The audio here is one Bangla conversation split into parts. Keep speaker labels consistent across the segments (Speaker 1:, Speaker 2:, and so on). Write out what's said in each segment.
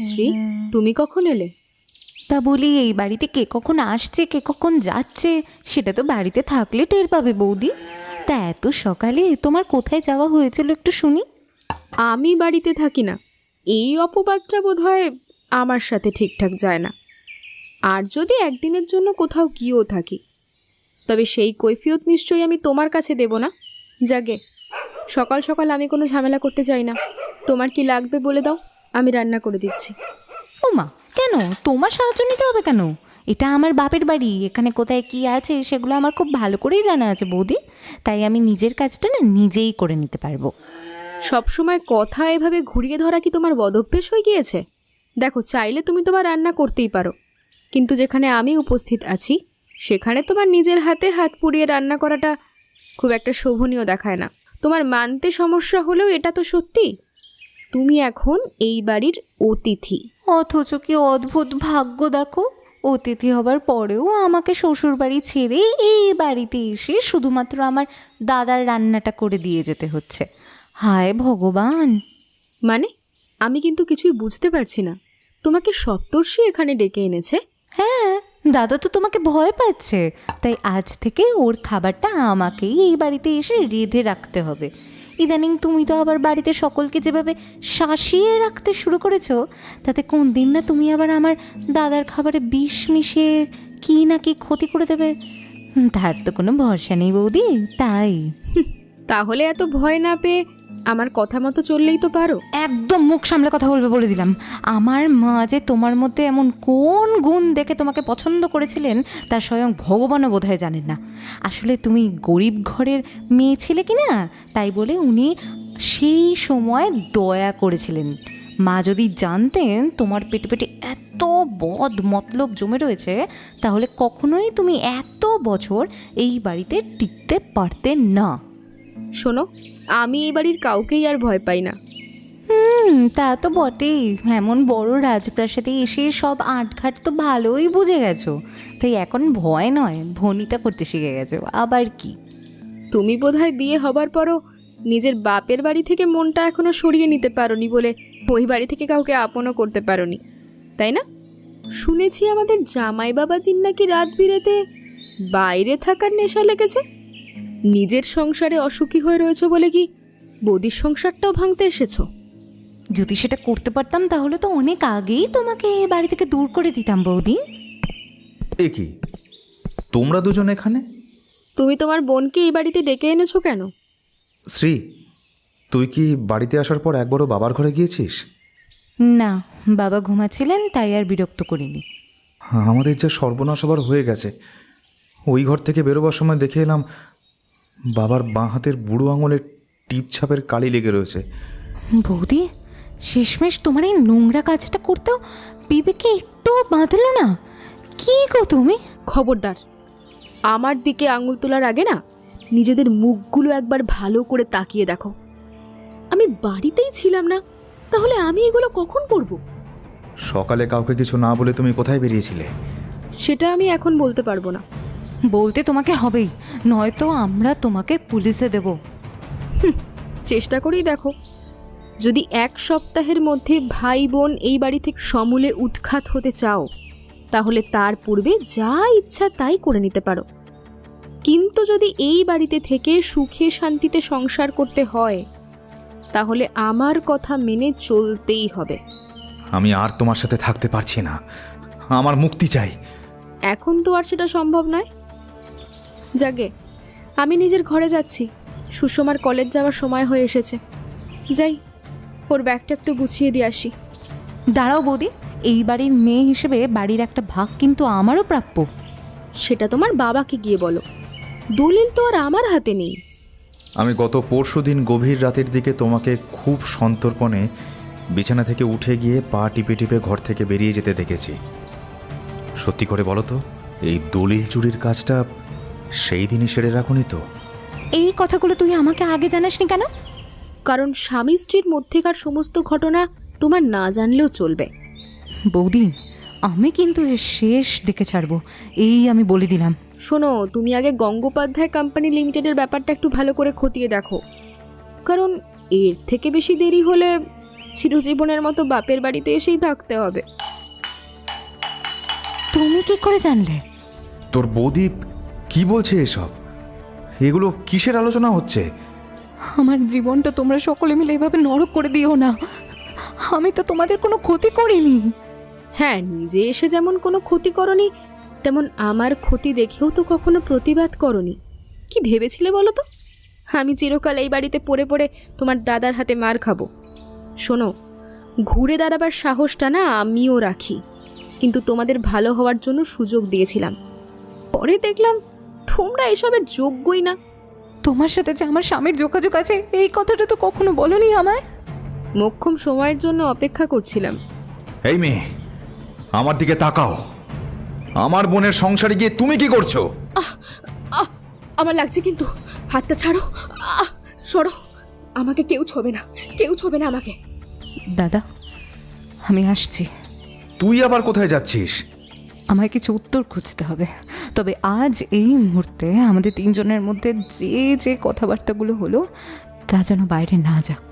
Speaker 1: শ্রী, তুমি কখন এলে?
Speaker 2: তা বলি, এই বাড়িতে কে কখন আসছে কে কখন যাচ্ছে সেটা তো বাড়িতে থাকলে টের পাবে বৌদি। তা এত সকালে তোমার কোথায় যাওয়া হয়েছিল একটু শুনি।
Speaker 1: আমি বাড়িতে থাকি না, এই অপবাদটা বোধহয় আমার সাথে ঠিকঠাক যায় না। আর যদি একদিনের জন্য কোথাও গিয়েও থাকি, তবে সেই কৈফিয়ত নিশ্চয়ই আমি তোমার কাছে দেব না। জাগে, সকাল সকাল আমি কোনো ঝামেলা করতে চাই না। তোমার কি লাগবে বলে দাও, আমি রান্না করে দিচ্ছি।
Speaker 2: ও মা, কেন? তোমার সাহায্য নিতে হবে কেন? এটা আমার বাপের বাড়ি, এখানে কোথায় কি আছে সেগুলো আমার খুব ভালো করেই জানা আছে বৌদি। তাই আমি নিজের কাজটা না নিজেই করে নিতে পারবো।
Speaker 1: সবসময় কথা এভাবে ঘুরিয়ে ধরা কি তোমার বদভ্যেস হয়ে গিয়েছে? দেখো, চাইলে তুমি তোমার রান্না করতেই পারো, কিন্তু যেখানে আমি উপস্থিত আছি সেখানে তোমার নিজের হাতে হাত পুড়িয়ে রান্না করাটা খুব একটা শোভনীয় দেখায় না। তোমার মানতে সমস্যা হলেও এটা তো সত্যি, তুমি এখন এই বাড়ির অতিথি।
Speaker 2: অথচ কি অদ্ভুত ভাগ্য দেখো, অতিথি হবার পরেও আমাকে শ্বশুর বাড়ি ছেড়ে এই বাড়িতে এসে শুধুমাত্র আমার দাদার রান্নাটা করে দিয়ে যেতে হচ্ছে। হায় ভগবান!
Speaker 1: মানে আমি কিন্তু কিছুই বুঝতে পারছি না। তোমাকে সপ্তর্ষি এখানে ডেকে এনেছে?
Speaker 2: হ্যাঁ, দাদা তো তোমাকে ভয় পাচ্ছে, তাই আজ থেকে ওর খাবারটা আমাকেই এই বাড়িতে এসে রেঁধে রাখতে হবে। ইদানিং তুমি তো আবার বাড়িতে সকলকে যেভাবে শাসিয়ে রাখতে শুরু করেছো, তাতে কোন দিন না তুমি আবার আমার দাদার খাবারে বিষ মিশিয়ে কি না কি ক্ষতি করে দেবে, তার তো কোনো ভরসা নেই বৌদি। তাই
Speaker 1: তাহলে এত ভয় না পেয়ে আমার কথা মতো চললেই তো পারো।
Speaker 2: একদম মুখ সামলে কথা বলবে বলে দিলাম। আমার মা যে তোমার মধ্যে এমন কোন গুণ দেখে তোমাকে পছন্দ করেছিলেন তা স্বয়ং ভগবানও বোধহয় জানেন না। আসলে তুমি গরিব ঘরের মেয়ে ছিলে কি না, তাই বলে উনি সেই সময় দয়া করেছিলেন। মা যদি জানতেন তোমার পেটে পেটে এত বদ মতলব জমে রয়েছে, তাহলে কখনোই তুমি এত বছর এই বাড়িতে টিকতে পারতে না।
Speaker 1: শোনো, আমি এই বাড়ির কাউকেই আর ভয় পাই না।
Speaker 2: তা তো বটেই, এমন বড় রাজপ্রাসাদে এসে সব আটঘাট তো ভালোই বুঝে গেছো, তাই এখন ভয় নয় ভনিতা করতে শিখে গেছো। আবার কি,
Speaker 1: তুমি বোধহয় বিয়ে হবার পরও নিজের বাপের বাড়ি থেকে মনটা এখনো সরিয়ে নিতে পারোনি বলে ওই বাড়ি থেকে কাউকে আপনও করতে পারোনি, তাই না? শুনেছি আমাদের জামাই বাবাজির নাকি রাত বিরেতে বাইরে থাকার নেশা লেগেছে। নিজের সংসারে অসুখী হয়ে রয়েছে বলে কি বৌদির সংসারটাও ভাঙতে এসেছো?
Speaker 2: যদি সেটা করতে পারতাম তাহলে তো অনেক আগেই তোমাকে এ বাড়ি থেকে দূর করে দিতাম বৌদি।
Speaker 3: এ কি, তোমরা দুজন এখানে?
Speaker 1: তুমি তোমার বোনকে এই বাড়িতে ডেকে এনেছো কেন?
Speaker 3: শ্রী, তুই কি বাড়িতে আসার পর একবারও বাবার ঘরে গিয়েছিস?
Speaker 2: না, বাবা ঘুমাচ্ছিলেন তাই আর বিরক্ত করিনি।
Speaker 3: আমাদের যে সর্বনাশ আবার হয়ে গেছে। ওই ঘর থেকে বেরোবার সময় দেখে এলাম বাবার বাঁ হাতের বুড়ো আঙুলের টিপ ছাপের কালি লেগে রয়েছে।
Speaker 2: বৌদি, শেষমেশ তোমার এই নোংরা কাজটা করতেও বিবেকে একটু বাঁধলো না? কি গো তুমি!
Speaker 1: খবরদার, আমার দিকে আঙুল তোলার আগে না নিজেদের মুখগুলো একবার ভালো করে তাকিয়ে দেখো। আমি বাড়িতেই ছিলাম না, তাহলে আমি এগুলো কখন করব?
Speaker 3: সকালে কাউকে কিছু না বলে তুমি কোথায় বেরিয়েছিলে?
Speaker 1: সেটা আমি এখন বলতে পারবো না।
Speaker 2: বলতে তোমাকে হবেই, নয়তো আমরা তোমাকে পুলিশে দেব।
Speaker 1: চেষ্টা করেই দেখো, যদি এক সপ্তাহের মধ্যে ভাই বোন এই বাড়ি থেকে সমূলে উৎখাত হতে চাও, তাহলে তার পূর্বে যা ইচ্ছা তাই করে নিতে পারো। কিন্তু যদি এই বাড়িতে থেকে সুখে শান্তিতে সংসার করতে হয়, তাহলে আমার কথা মেনে চলতেই হবে।
Speaker 3: আমি আর তোমার সাথে থাকতে পারছি না, আমার মুক্তি চাই।
Speaker 1: এখন তো আর সেটা সম্ভব নয়। জাগে, আমি নিজের ঘরে যাচ্ছি, সুষমার কলেজ যাওয়ার সময় হয়ে এসেছে। যাই, ওর ব্যাগটা একটু গুছিয়ে দিয়ে আসি।
Speaker 2: দাঁড়াও বৌদি, এই বাড়ির মেয়ে হিসেবে বাড়ির একটা ভাগ কিন্তু আমারও প্রাপ্য।
Speaker 1: সেটা তোমার বাবাকে গিয়ে বলো, দলিল তো আর আমার হাতে নেই।
Speaker 3: আমি গত পরশুদিন গভীর রাতের দিকে তোমাকে খুব সন্তর্পণে বিছানা থেকে উঠে গিয়ে পা টিপে টিপে ঘর থেকে বেরিয়ে যেতে দেখেছি। সত্যি করে বলো তো, এই দলিল চুরির কাজটা সেই দিনই সেরে রাখুনি তো?
Speaker 2: এই কথাগুলো তুই আমাকে আগে জানাসনি কেন?
Speaker 1: কারণ স্বামী স্ত্রীর মধ্যেকার সমস্ত ঘটনা তোমার না জানলেও চলবে।
Speaker 2: বৌদি, আমি কিন্তু এর শেষ দেখে ছাড়বো, এই আমি বলে দিলাম।
Speaker 1: শোনো, তুমি আগে গঙ্গোপাধ্যায় কোম্পানি লিমিটেডের ব্যাপারটা একটু ভালো করে খতিয়ে দেখো, কারণ এর থেকে বেশি দেরি হলে চিরজীবনের মতো বাপের বাড়িতে এসেই থাকতে হবে।
Speaker 2: তুমি কি করে জানলে?
Speaker 3: তোর বৌদি কি বলছে এসব? এগুলো কিসের আলোচনা হচ্ছে?
Speaker 2: আমার জীবনটা তোমরা সকলে মিলে এভাবে নরক করে দিও না। আমি তো তোমাদের কোনো ক্ষতি করিনি।
Speaker 1: হ্যাঁ, নিজে এসে যেমন কোনো ক্ষতি করনি, তেমন আমার ক্ষতি দেখেও তো কখনো প্রতিবাদ করনি। কি ভেবেছিলে বলো তো, আমি চিরকাল এই বাড়িতে পড়ে পড়ে তোমার দাদার হাতে মার খাবো? শোনো, ঘুরে দাঁড়াবার সাহসটা না আমিও রাখি, কিন্তু তোমাদের ভালো হওয়ার জন্য সুযোগ দিয়েছিলাম। পরে দেখলাম তোমরা এসবের যোগ্যই না।
Speaker 2: তোমার সাথে যে আমার স্বামীর যোগাযোগ আছে এই কথাটা তো কখনো বলনি আমায়।
Speaker 1: মোক্ষম সময়ের জন্য অপেক্ষা করছিলাম।
Speaker 3: এই মেয়ে, আমার দিকে তাকাও। আমার বোনের সংসারে গিয়ে তুমি কি করছো?
Speaker 1: আমার লাগছে কিন্তু, হাতটা ছাড়ো। সরো, আমাকে কেউ ছোবে না, কেউ ছোবে না আমাকে।
Speaker 2: দাদা, আমি আসছি।
Speaker 3: তুই আবার কোথায় যাচ্ছিস?
Speaker 2: আমায় কিছু উত্তর খুঁজতে হবে, তবে আজ এই মুহূর্তে আমাদের তিনজনের মধ্যে যে যে কথাবার্তাগুলো হলো তা যেন বাইরে না যাক।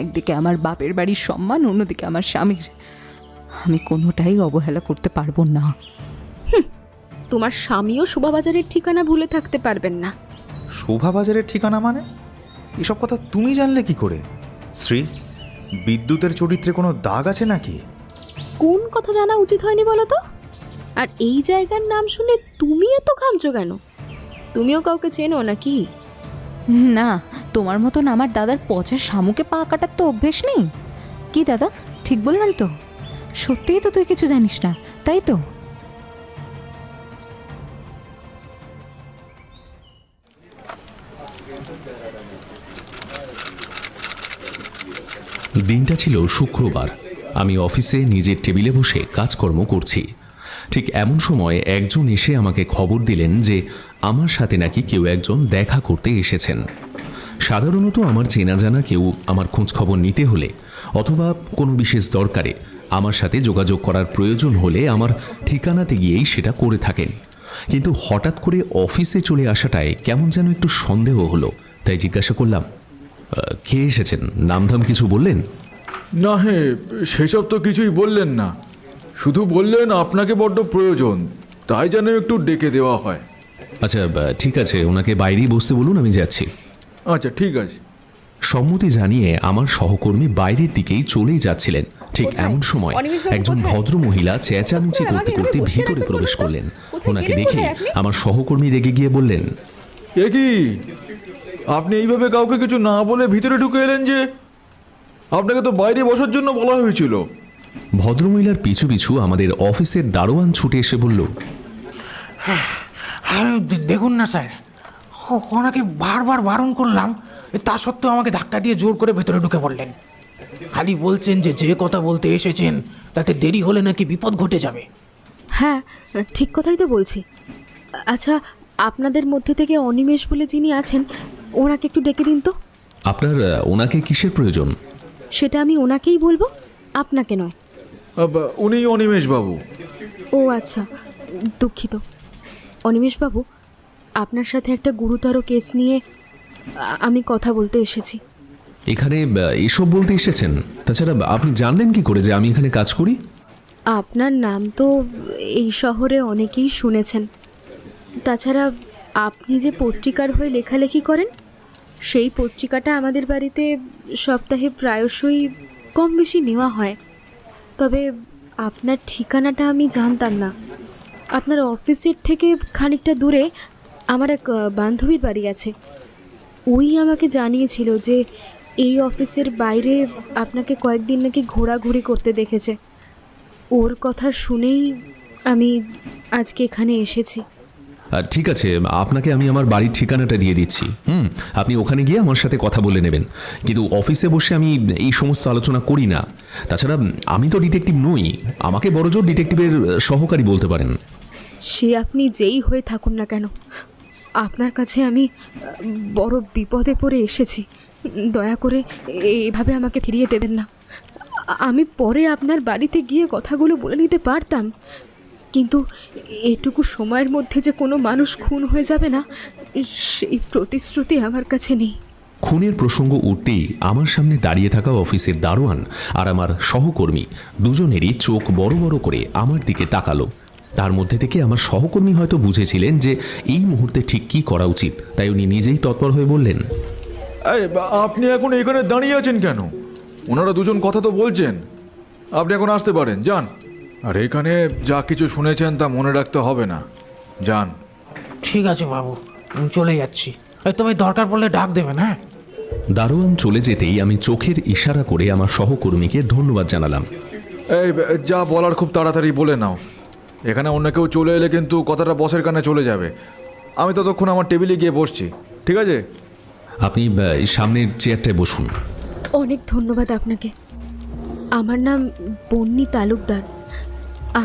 Speaker 2: একদিকে আমার বাপের বাড়ির সম্মান, অন্যদিকে আমার স্বামীর। আমি কোনোটাই অবহেলা করতে পারবো না।
Speaker 1: তোমার স্বামীও শোভাবাজারের ঠিকানা ভুলে থাকতে পারবেন না।
Speaker 3: শোভাবাজারের ঠিকানা মানে? এসব কথা তুমি জানলে কি করে? শ্রী, বিদ্যুতের চরিত্রে কোনো দাগ আছে নাকি?
Speaker 1: কোন কথা জানা উচিত হয়নি বলো তো? আর এই জায়গার নাম শুনে তুমি এত ঘামছো কেন? তুমিও কাউকে চেনো নাকি?
Speaker 2: না, তোমার মতন আমার দাদার পচা শামুকে পা কাটার তো অভ্যেস নেই। কি দাদা, ঠিক বললাম তো? সত্যিই তো তুই কিছু জানিস না, তাই তো?
Speaker 4: দিনটা ছিল শুক্রবার। আমি অফিসে নিজের টেবিলে বসে কাজকর্ম করছি। ঠিক এমন সময় একজন এসে আমাকে খবর দিলেন যে আমার সাথে নাকি কেউ একজন দেখা করতে এসেছেন। সাধারণত আমার চেনা জানা কেউ আমার খোঁজখবর নিতে হলে অথবা কোনো বিশেষ দরকারে আমার সাথে যোগাযোগ করার প্রয়োজন হলে আমার ঠিকানাতে গিয়েই সেটা করে থাকেন। কিন্তু হঠাৎ করে অফিসে চলে আসাটায় কেমন যেন একটু সন্দেহ হলো, তাই জিজ্ঞাসা করলাম, কে এসেছেন? নামধাম কিছু বললেন?
Speaker 5: না, হ্যাঁ, সেসব তো কিছুই বললেন না। শুধু বললেন আপনাকে বড্ড প্রয়োজন, তাই যেন একটু ডেকে দেওয়া হয়।
Speaker 4: আচ্ছা, ঠিক আছে, ওনাকে বাইরেই বসতে বলুন, আমি যাচ্ছি।
Speaker 5: আচ্ছা, ঠিক আছে।
Speaker 4: সম্মতি জানিয়ে আমার সহকর্মী বাইরের দিকেই চলেই যাচ্ছিলেন। ঠিক এমন সময় একজন ভদ্র মহিলা চেঁচামেচি করতে করতে ভিতরে প্রবেশ করলেন। ওনাকে দেখে আমার সহকর্মী রেগে গিয়ে বললেন,
Speaker 5: এ কি, আপনি এইভাবে কাউকে কিছু না বলে ভিতরে ঢুকে এলেন যে? আপনাকে তো বাইরে বসার জন্য বলা হয়েছিল।
Speaker 4: ভদ্রমহিলার পিছু পিছু আমাদের অফিসের দারোয়ান ছুটে এসে বলল,
Speaker 6: দেখুন না স্যার, ওনাকে বারবার বারণ করলাম, তা সত্ত্বেও আমাকে ধাক্কা দিয়ে জোর করে ভেতরে ঢুকে পড়লেন। খালি বলছেন যে যে কথা বলতে এসেছেন তাতে দেরি হলে নাকি বিপদ ঘটে যাবে।
Speaker 1: হ্যাঁ, ঠিক কথাই তো বলছি। আচ্ছা, আপনাদের মধ্যে থেকে অনিমেষ বলে যিনি আছেন, ওনাকে একটু ডেকে দিন তো।
Speaker 4: আপনার ওনাকে কিসের প্রয়োজন?
Speaker 1: সেটা আমি ওনাকেই বলবো, আপনাকে নয়।
Speaker 5: উনি অনিমেষ বাবু।
Speaker 1: ও আচ্ছা, দুঃখিত। অনিমেষ বাবু, আপনার সাথে একটা গুরুতর কেস নিয়ে আমি কথা বলতে এসেছি।
Speaker 4: এখানে এসব বলতে এসেছেন? তাছাড়া আপনি জানলেন কি করে যে আমি এখানে কাজ করি?
Speaker 1: আপনার নাম তো এই শহরে অনেকেই শুনেছেন। তাছাড়া আপনি যে পত্রিকার হয়ে লেখালেখি করেন, সেই পত্রিকাটা আমাদের বাড়িতে সপ্তাহে প্রায়শই কম বেশি নেওয়া হয়। তবে আপনার ঠিকানাটা আমি জানতাম না। আপনার অফিসের থেকে খানিকটা দূরে আমার এক বান্ধবীর বাড়ি আছে। ওই আমাকে জানিয়েছিল যে এই অফিসের বাইরে আপনাকে কয়েকদিন নাকি ঘোরাঘুরি করতে দেখেছে। ওর কথা শুনেই আমি আজকে এখানে এসেছি।
Speaker 4: ঠিক আছে, আপনাকে আমি আমার বাড়ির ঠিকানাটা দিয়ে দিচ্ছি। আপনি ওখানে গিয়ে আমার সাথে কথা বলে নেবেন। কিন্তু অফিসে বসে আমি এই সমস্ত আলোচনা করি না। তাছাড়া আমি তো ডিটেকটিভ নই, আমাকে বড়জোর ডিটেকটিভের সহকারী বলতে পারেন।
Speaker 1: সে আপনি যেই হয়ে থাকুন না কেন, আপনার কাছে আমি বড় বিপদে পড়ে এসেছি। দয়া করে এভাবে আমাকে ফিরিয়ে দেবেন না। আমি পরে আপনার বাড়িতে গিয়ে কথাগুলো বলে নিতে পারতাম, কিন্তু এটুকু সময়ের মধ্যে যে কোনো মানুষ খুন হয়ে যাবে না, সেই প্রতিশ্রুতি আমার কাছে নেই।
Speaker 4: খুনের প্রসঙ্গ উঠতেই আমার সামনে দাঁড়িয়ে থাকা অফিসের দারোয়ান আর আমার সহকর্মী দুজনেরই চোখ বড় বড় করে আমার দিকে তাকালো। তার মধ্যে থেকে আমার সহকর্মী হয়তো বুঝেছিলেন যে এই মুহূর্তে ঠিক কী করা উচিত, তাই উনি নিজেই তৎপর হয়ে বললেন,
Speaker 5: এই আপনি এখন এখানে দাঁড়িয়ে আছেন কেন? ওনারা দুজন কথা তো বলছেন, আপনি এখন আসতে পারেন, যান। আর এখানে যা কিছু শুনেছেন তা মনে রাখতে হবে না, যান।
Speaker 6: ঠিক আছে বাবু, আমি চলে যাচ্ছি। তবে দরকার পড়লে ডাক দেবেন, হ্যাঁ?
Speaker 4: দারোয়ান চলে যেতেই আমি চোখের ইশারা করে আমার সহকর্মীকে ধন্যবাদ জানালাম।
Speaker 5: এই যা বলার খুব তাড়াতাড়ি বলে নাও, এখানে অন্য কেউ চলে এলে কিন্তু কথাটা বসের কানে চলে যাবে। আমি ততক্ষণ আমার টেবিলে গিয়ে বসছি, ঠিক আছে?
Speaker 4: আপনি সামনের চেয়ারটায় বসুন।
Speaker 1: অনেক ধন্যবাদ আপনাকে। আমার নাম বন্নি তালুকদার।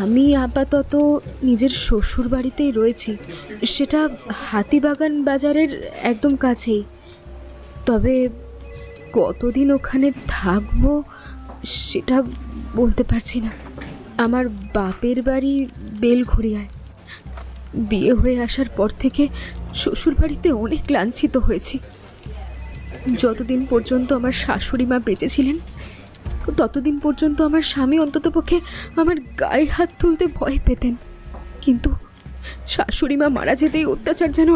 Speaker 1: আমি আপাতত নিজের শ্বশুর বাড়িতেই রয়েছি, সেটা হাতিবাগান বাজারের একদম কাছেই। তবে কতদিন ওখানে থাকবো সেটা বলতে পারছি না। আমার বাপের বাড়ি বেলঘড়িয়ায়। বিয়ে হয়ে আসার পর থেকে শ্বশুর বাড়িতে অনেক লাঞ্ছিত হয়েছি। যতদিন পর্যন্ত আমার শাশুড়ি মা বেঁচে ছিলেন, ততদিন পর্যন্ত আমার স্বামী অন্ততপক্ষে আমার গায়ে হাত তুলতে ভয় পেতেন। কিন্তু শাশুড়ি মা মারা যেতেই অত্যাচার যেন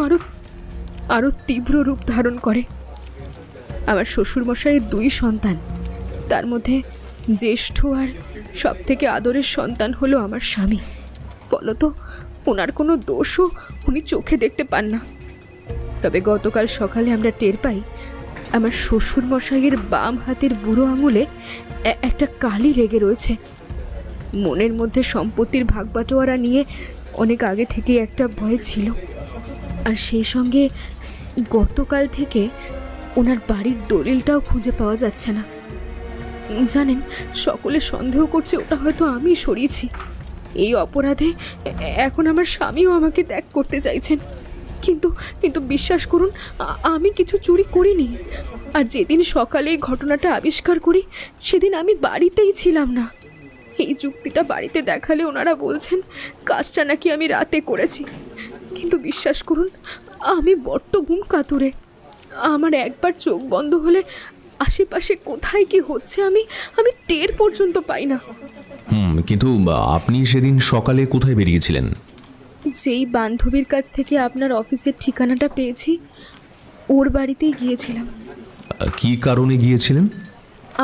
Speaker 1: আরও তীব্র রূপ ধারণ করে। আমার শ্বশুরমশাইয়ের 2 সন্তান, তার মধ্যে জ্যেষ্ঠ আর সব থেকে আদরের সন্তান হলো আমার স্বামী। ফলত ওনার কোনো দোষও উনি চোখে দেখতে পান না। তবে গতকাল সকালে আমরা টের পাই আমার শ্বশুরমশাইয়ের বাম হাতের বুড়ো আঙুলে একটা কালি লেগে রয়েছে। মনের মধ্যে সম্পত্তির ভাগবাটোয়ারা নিয়ে অনেক আগে থেকে একটা ভয় ছিল। আর সেই সঙ্গে গতকাল থেকে ওনার বাড়ির দলিলটাও খুঁজে পাওয়া যাচ্ছে না। জানেন, সকলে সন্দেহ করছে ওটা হয়তো আমি সরিয়েছি। এই অপরাধে এখন আমার স্বামীও আমাকে ত্যাগ করতে চাইছেন। কিন্তু বিশ্বাস করুন, আমি কিছু চুরি করিনি। আর যেদিন সকালে এই ঘটনাটা আবিষ্কার করি সেদিন আমি বাড়িতেই ছিলাম না। এই যুক্তিটা বাড়িতে দেখালে ওনারা বলছেন কাজটা নাকি আমি রাতে করেছি। কিন্তু বিশ্বাস করুন, আমি বড্ড ঘুম কাতুরে। আমার একবার চোখ বন্ধ হলে আশেপাশে কোথায় কি হচ্ছে আমি টের পর্যন্ত পাই না।
Speaker 4: কিন্তু আপনি সেদিন সকালে কোথায় বেরিয়েছিলেন?
Speaker 1: যেই বান্ধবীর কাছ থেকে আপনার অফিসের ঠিকানাটা পেয়েছি, ওর বাড়িতেই গিয়েছিলাম।
Speaker 4: কী কারণে গিয়েছিলেন?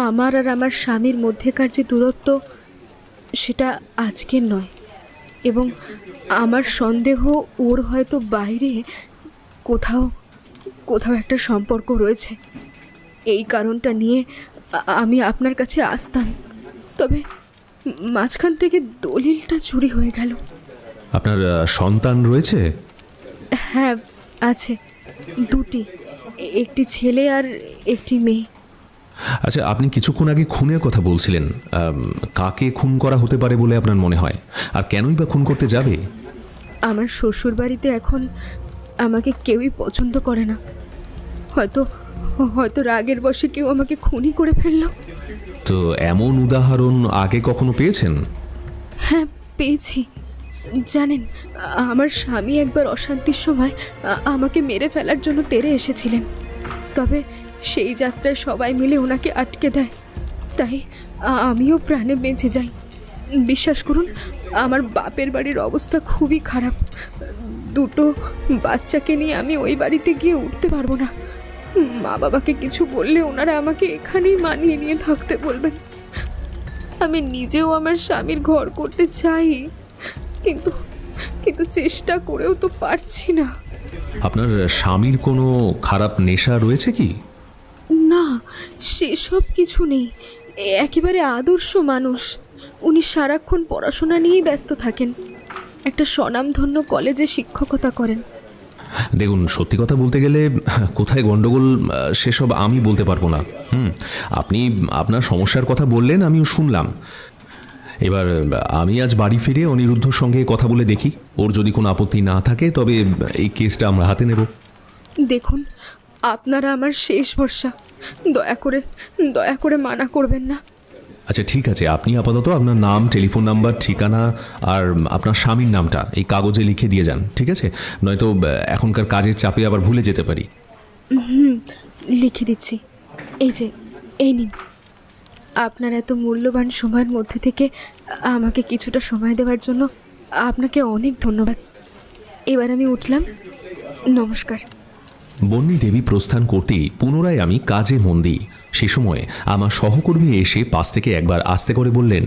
Speaker 1: আমার আর আমার স্বামীর মধ্যেকার যে দূরত্ব, সেটা আজকের নয়। এবং আমার সন্দেহ ওর হয়তো বাইরে কোথাও একটা সম্পর্ক রয়েছে। এই কারণটা নিয়ে আমি আপনার কাছে আসতাম। তবে মাঝখান থেকে দলিলটা চুরি হয়ে গেল।
Speaker 4: আপনার সন্তান রয়েছে?
Speaker 1: হ্যাঁ, আছে, 2টি, একটি ছেলে আর একটি মেয়ে।
Speaker 4: আচ্ছা, আপনি কিছুক্ষণ আগে খুনের কথা বলছিলেন। কাকে খুন করা হতে পারে বলে আপনার মনে হয়? আর কেনই বা খুন করতে যাবে?
Speaker 1: আমার শ্বশুর বাড়িতে এখন আমাকে কেউই পছন্দ করে না। হয়তো রাগের বশে কেউ আমাকে খুনই করে ফেললো।
Speaker 4: তো এমন উদাহরণ আগে কখনো পেয়েছেন?
Speaker 1: হ্যাঁ, পেয়েছি। জানেন, আমার স্বামী একবার অশান্তির সময় আমাকে মেরে ফেলার জন্য তেড়ে এসেছিলেন। তবে সেই যাত্রায় সবাই মিলে ওনাকে আটকে দেয়, তাই আমিও প্রাণে বেঁচে যাই। বিশ্বাস করুন, আমার বাপের বাড়ির অবস্থা খুবই খারাপ। 2 বাচ্চাকে নিয়ে আমি ওই বাড়িতে গিয়ে উঠতে পারবো না। মা বাবাকে কিছু বললে ওনারা আমাকে এখানেই মানিয়ে নিয়ে থাকতে বলবেন। আমি নিজেও আমার স্বামীর ঘর করতে চাই, কিন্তু চেষ্টা করেও তো পারছি না।
Speaker 4: আপনার স্বামীর কোনো খারাপ নেশা রয়েছে কি?
Speaker 1: না, সেসব কিছু নেই। একেবারে আদর্শ মানুষ। উনি সারাক্ষণ পড়াশোনা নিয়েই ব্যস্ত থাকেন। একটা স্বনামধন্য কলেজে শিক্ষকতা করেন।
Speaker 4: দেখুন, সত্যি কথা বলতে গেলে কোথায় গন্ডগোল সেসব আমি বলতে পারবো না। আপনি আপনার সমস্যার কথা বললেন, আমিও শুনলাম। এবার আমি আজ বাড়ি ফিরে অনিরুদ্ধর সঙ্গে কথা বলে দেখি, ওর যদি কোনো আপত্তি না থাকে তবে এই কেসটা আমরা হাতে নেব।
Speaker 1: দেখুন, আপনারা আমার শেষ ভরসা, দয়া করে মানা করবেন না।
Speaker 4: আচ্ছা ঠিক আছে, আপনি আপাতত আপনার নাম, টেলিফোন নাম্বার, ঠিকানা আর আপনার স্বামীর নামটা এই কাগজে লিখে দিয়ে যান, ঠিক আছে? নয়তো এখনকার কাজের চাপে আবার ভুলে যেতে পারি।
Speaker 1: লিখে দিচ্ছি, এই নিন। আপনার এত মূল্যবান সময়ের মধ্যে থেকে আমাকে কিছুটা সময় দেওয়ার জন্য আপনাকে অনেক ধন্যবাদ। এবার আমি উঠলাম, নমস্কার।
Speaker 4: বন্নি দেবী প্রস্থান করতেই পুনরায় আমি কাজে মন দিই। সে সময় আমার সহকর্মী এসে পাশ থেকে একবার আস্তে করে বললেন,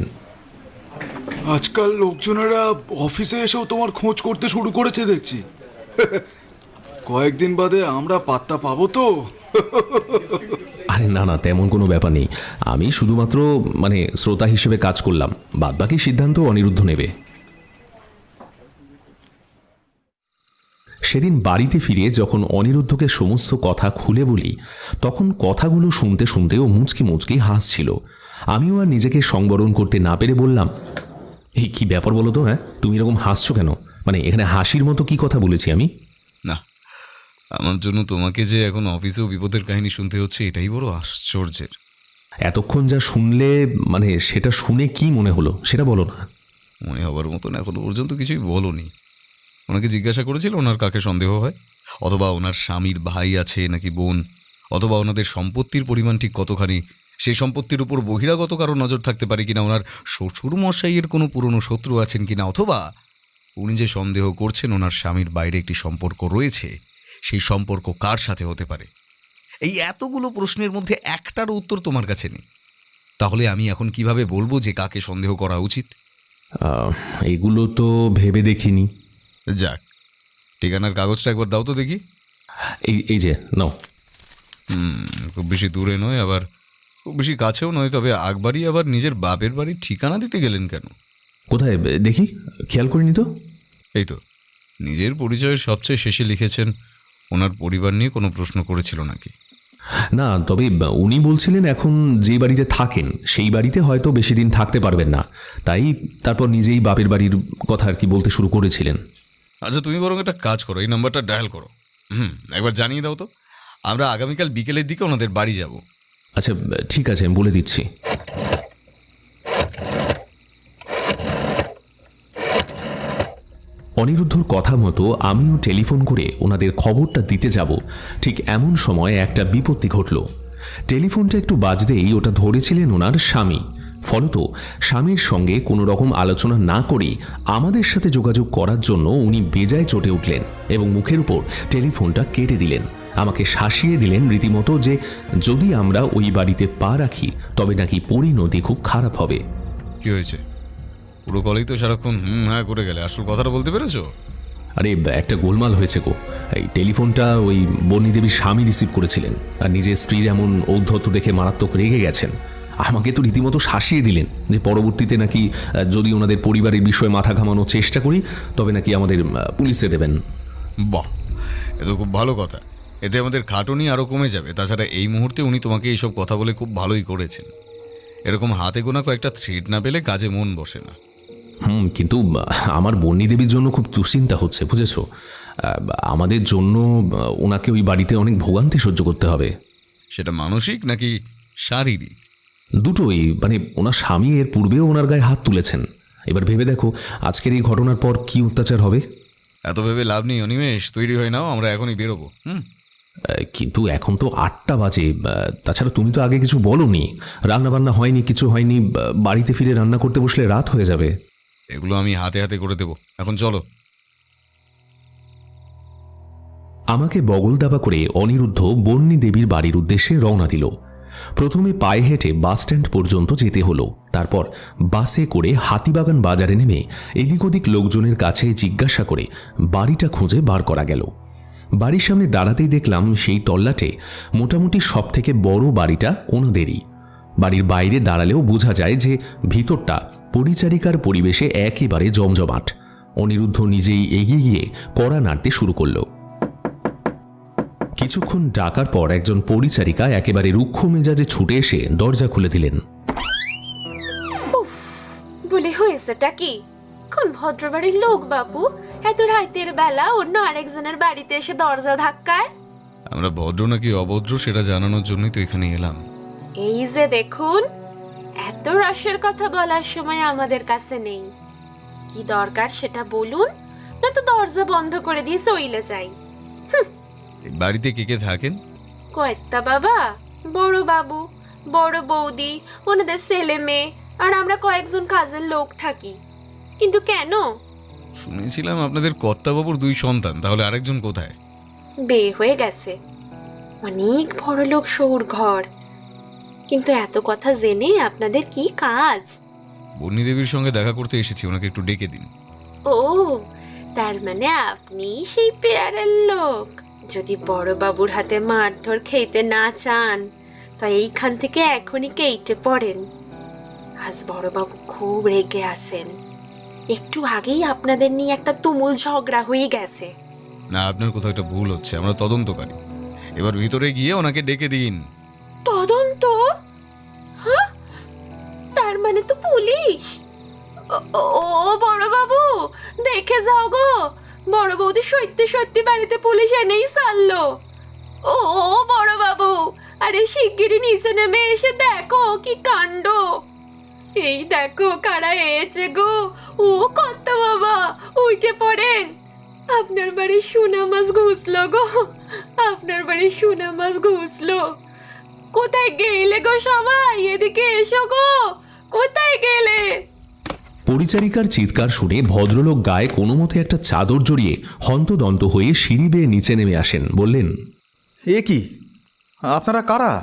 Speaker 7: আজকাল লোকজনেরা অফিসে এসেও তোমার খোঁজ করতে শুরু করেছে দেখছি। কয়েকদিন বাদে আমরা পাত্তা পাবো তো?
Speaker 4: আরে না না, তেমন কোনো ব্যাপার নেই। আমি শুধুমাত্র শ্রোতা হিসেবে কাজ করলাম, বাদবাকি সিদ্ধান্ত অনিরুদ্ধ নেবে। সেদিন বাড়িতে ফিরে যখন অনিরুদ্ধকে সমস্ত কথা খুলে বলি, তখন কথাগুলো শুনতে শুনতে ও মুচকি মুচকি হাসছিল। আমিও আর নিজেকে সংবরণ করতে না পেরে বললাম, এই কি ব্যাপার বলো তো? হ্যাঁ, তুমি এরকম হাসছো কেন? এখানে হাসির মতো কি কথা বলেছি আমি?
Speaker 8: না, আমার জন্য তোমাকে যে এখন অফিসেও বিপদের কাহিনী শুনতে হচ্ছে এটাই বড় আশ্চর্যের।
Speaker 4: এতক্ষণ যা শুনলে সেটা শুনে কি মনে হলো সেটা বলো না।
Speaker 8: মনে হবার মতন এখনো পর্যন্ত কিছুই বলোনি। ওনাকে জিজ্ঞাসা করেছিল ওনার কাকে সন্দেহ হয়, অথবা ওনার স্বামীর ভাই আছে নাকি বোন, অথবা ওনাদের সম্পত্তির পরিমাণ ঠিক কতখানি, সেই সম্পত্তির উপর বহিরাগত কারো নজর থাকতে পারে কিনা, ওনার শ্বশুর মশাইয়ের কোনো পুরনো শত্রু আছেন কিনা, অথবা উনি যে সন্দেহ করছেন ওনার স্বামীর বাইরে একটি সম্পর্ক রয়েছে, সেই সম্পর্ক কার সাথে হতে পারে। এই এতগুলো প্রশ্নের মধ্যে একটারও উত্তর তোমার কাছে নেই। তাহলে আমি এখন কিভাবে বলবো যে কাকে সন্দেহ করা উচিত?
Speaker 4: এগুলো তো ভেবে দেখিনি।
Speaker 8: যাক, ঠিকানার কাগজটা একবার দাও তো দেখি।
Speaker 4: এই যে নাও।
Speaker 8: খুব বেশি দূরে নয়, আবার খুব বেশি কাছেও নয়, তবে আকবারই আবার নিজের বাপের বাড়ির ঠিকানা দিতে গেলেন কেন?
Speaker 4: কোথায় দেখি, খেয়াল করিনি তো।
Speaker 8: এই তো, নিজের পরিচয়ের সবচেয়ে শেষে লিখেছেন ওনার পরিবার নিয়ে কোনো প্রশ্ন করেছিল নাকি?
Speaker 4: না, তবে উনি বলছিলেন এখন যে বাড়িতে থাকেন সেই বাড়িতে হয়তো বেশি দিন থাকতে পারবেন না, তাই তারপর নিজেই বাপের বাড়ির কথা আর কি বলতে শুরু করেছিলেন।
Speaker 8: আচ্ছা, তুমি বরং একটা কাজ করো, এই নাম্বারটা ডায়াল করো। একবার জানিয়ে দাও তো, আমরা আগামীকাল বিকেলের দিকে ওনাদের বাড়ি যাব।
Speaker 4: আচ্ছা ঠিক আছে, আমি বলে দিচ্ছি। অনিরুদ্ধর কথা মতো আমিও টেলিফোন করে ওনাদের খবরটা দিতে যাব। ঠিক এমন সময় একটা বিপত্তি ঘটল। টেলিফোনটা একটু বাজতেই ওটা ধরেছিলেন ওনার স্বামী। ফলত স্বামীর সঙ্গে কোনো রকম আলোচনা না করেই আমাদের সাথে যোগাযোগ করার জন্য উনি বেজায় চটে উঠলেন এবং মুখের উপর টেলিফোনটা কেটে দিলেন। আমাকে শাসিয়ে দিলেন রীতিমতো যে যদি আমরা ওই বাড়িতে পা রাখি তবে নাকি পরিণতি খুব খারাপ হবে।
Speaker 8: কি হয়েছে? পুরো কলেই তো সারাক্ষণ হ্যাঁ করে গেলে, আসল কথাটা বলতে পেরেছো?
Speaker 4: আরে একটা গোলমাল হয়েছে গো। এই টেলিফোনটা ওই বন্নি দেবীর স্বামী রিসিভ করেছিলেন, আর নিজের স্ত্রীর এমন ঔদ্ধত্য দেখে মারাত্মক রেগে গেছেন। আমাকে তো রীতিমতো শাসিয়ে দিলেন যে পরবর্তীতে নাকি যদি ওনাদের পরিবারের বিষয়ে মাথা ঘামানোর চেষ্টা করি তবে নাকি আমাদের পুলিশে দেবেন।
Speaker 8: বাহ, এ তো খুব ভালো কথা। এতে আমাদের খাটুনি আরও কমে যাবে। তাছাড়া এই মুহূর্তে উনি তোমাকে এইসব কথা বলে খুব ভালোই করেছেন। এরকম হাতে গোনা কয়েকটা থ্রেট না পেলে কাজে মন বসে না।
Speaker 4: কিন্তু আমার বন্নি দেবীর জন্য খুব দুশ্চিন্তা হচ্ছে, বুঝেছো? আমাদের জন্য ওনাকে ওই বাড়িতে অনেক ভোগান্তি সহ্য করতে হবে।
Speaker 8: সেটা মানসিক নাকি শারীরিক?
Speaker 4: দুটোই। ওনার স্বামী এর পূর্বেও ওনার গায়ে হাত তুলেছেন। এবার ভেবে দেখো আজকের এই ঘটনার পর কি অত্যাচার হবে।
Speaker 8: এত ভেবে লাভ নেই অনিমেষ, তৈরি হয়ে নাও, আমরা এখনই বেরোবো।
Speaker 4: কিন্তু এখন তো 8টা বাজে। তাছাড়া তুমি তো আগে কিছু বলোনি, রান্না বান্না হয়নি, কিছু হয়নি। বাড়িতে ফিরে রান্না করতে বসলে রাত হয়ে যাবে।
Speaker 8: এগুলো আমি হাতে হাতে করে দেবো, এখন চলো।
Speaker 4: আমাকে বগল দাবা করে অনিরুদ্ধ বন্নি দেবীর বাড়ির উদ্দেশ্যে রওনা দিল। প্রথমে পায়ে হেঁটে বাস স্ট্যান্ড পর্যন্ত যেতে হলো। তারপর বাসে করে হাতিবাগান বাজারে নেমে এদিক ওদিক লোকজনের কাছে জিজ্ঞাসা করে বাড়িটা খুঁজে বার করা গেল। বাড়ির সামনে দাঁড়াতেই দেখলাম সেই তল্লাটে মোটামুটি সব থেকে বড় বাড়িটা ওনাদেরই। বাড়ির বাইরে দাঁড়ালেও বোঝা যায় যে ভিতরটা পরিচারিকার পরিবেশে একেবারে জমজমাট। অনিরুদ্ধ নিজেই এগিয়ে গিয়ে কড়া নাড়তে শুরু করল। কিছুক্ষণ ডাকার পর একজন পরিচারিকা একেবারে রুক্ষ মেজাজে ছুটে এসে দরজা খুলে দিলেন।
Speaker 9: বলি হয়েছেটা কি? কোন ভদ্রবাড়ির লোক বাপু এত রাতের বেলা অন্য আরেকজনের বাড়িতে এসে দরজা ধাক্কায়?
Speaker 8: আমরা ভদ্র নাকি অভদ্র সেটা জানানোর জন্যই তো এখানে এলাম।
Speaker 9: এই যে দেখুন, এত রসের কথা বলার সময় আমাদের কাছে নেই। কি দরকার সেটা বলুন, না তো দরজা বন্ধ করে দিয়ে চইলে যাই।
Speaker 8: এই বাড়িতে কে কে থাকেন?
Speaker 9: কয়েকটা বাবা, বড় বাবু, বড় বৌদি, ওনাদের ছেলে মেয়ে, আর আমরা কয়েকজন কাজের লোক থাকি। কিন্তু কেন?
Speaker 8: শুনেছিলাম আপনাদের কর্তাবাবুর 2 সন্তান, তাহলে আরেকজন কোথায়?
Speaker 9: বিয়ে হয়ে গেছে, অনেক বড় লোক শহুর ঘর। কিন্তু এত কথা জেনে আপনাদের কি কাজ?
Speaker 8: বন্নি দেবীর সঙ্গে দেখা করতে এসেছি, ওনাকে একটু ডেকে দিন।
Speaker 9: ও, তার মানে আপনি সেই পেয়ারের লোক। যদি বড় বাবুর হাতে মারধর খেতে না চান, তা এইখান থেকে এখনই কেটে পড়েন। আজ বড় বাবু খুব রেগে আছেন। একটু আগেই আপনাদের নিয়ে একটা তুমুল ঝগড়া হয়ে গেছে।
Speaker 8: না, আপনার কোথাও একটা ভুল হচ্ছে, আমরা তদন্তকারী। এবার ভিতরে গিয়ে ওনাকে ডেকে দিন।
Speaker 9: তদন্ত? হ্যাঁ, তার মানে তো পুলিশ। ও বড় বাবু, দেখে যাও গো, বড় বৌদি সত্যি সত্যি বাড়িতে পুলিশ এনেই ছাড়লো। ও বড় বাবু, আরে শিগগিরই নিচে নেমে এসে দেখো কি কাণ্ড। এই দেখো কারা এসেছে গো। ও কর্তা বাবা, উঠে পড়েন। আপনার বাড়ির সোনা মাছ ঘুষলো গো, আপনার বাড়ির সোনা মাছ ঘুষলো। কোথায় গেলে গো সবাই? এদিকে এসো গো, কোথায় গেলে?
Speaker 4: পরিচারিকার চিৎকার শুনে ভদ্রলোক গায়ে কোনো মতে একটা চাদর জড়িয়ে হন্তদন্ত হয়ে সিঁড়ি বেয়ে নিচে নেমে আসেন। বললেন,
Speaker 3: এ কি, আপনারা কারা?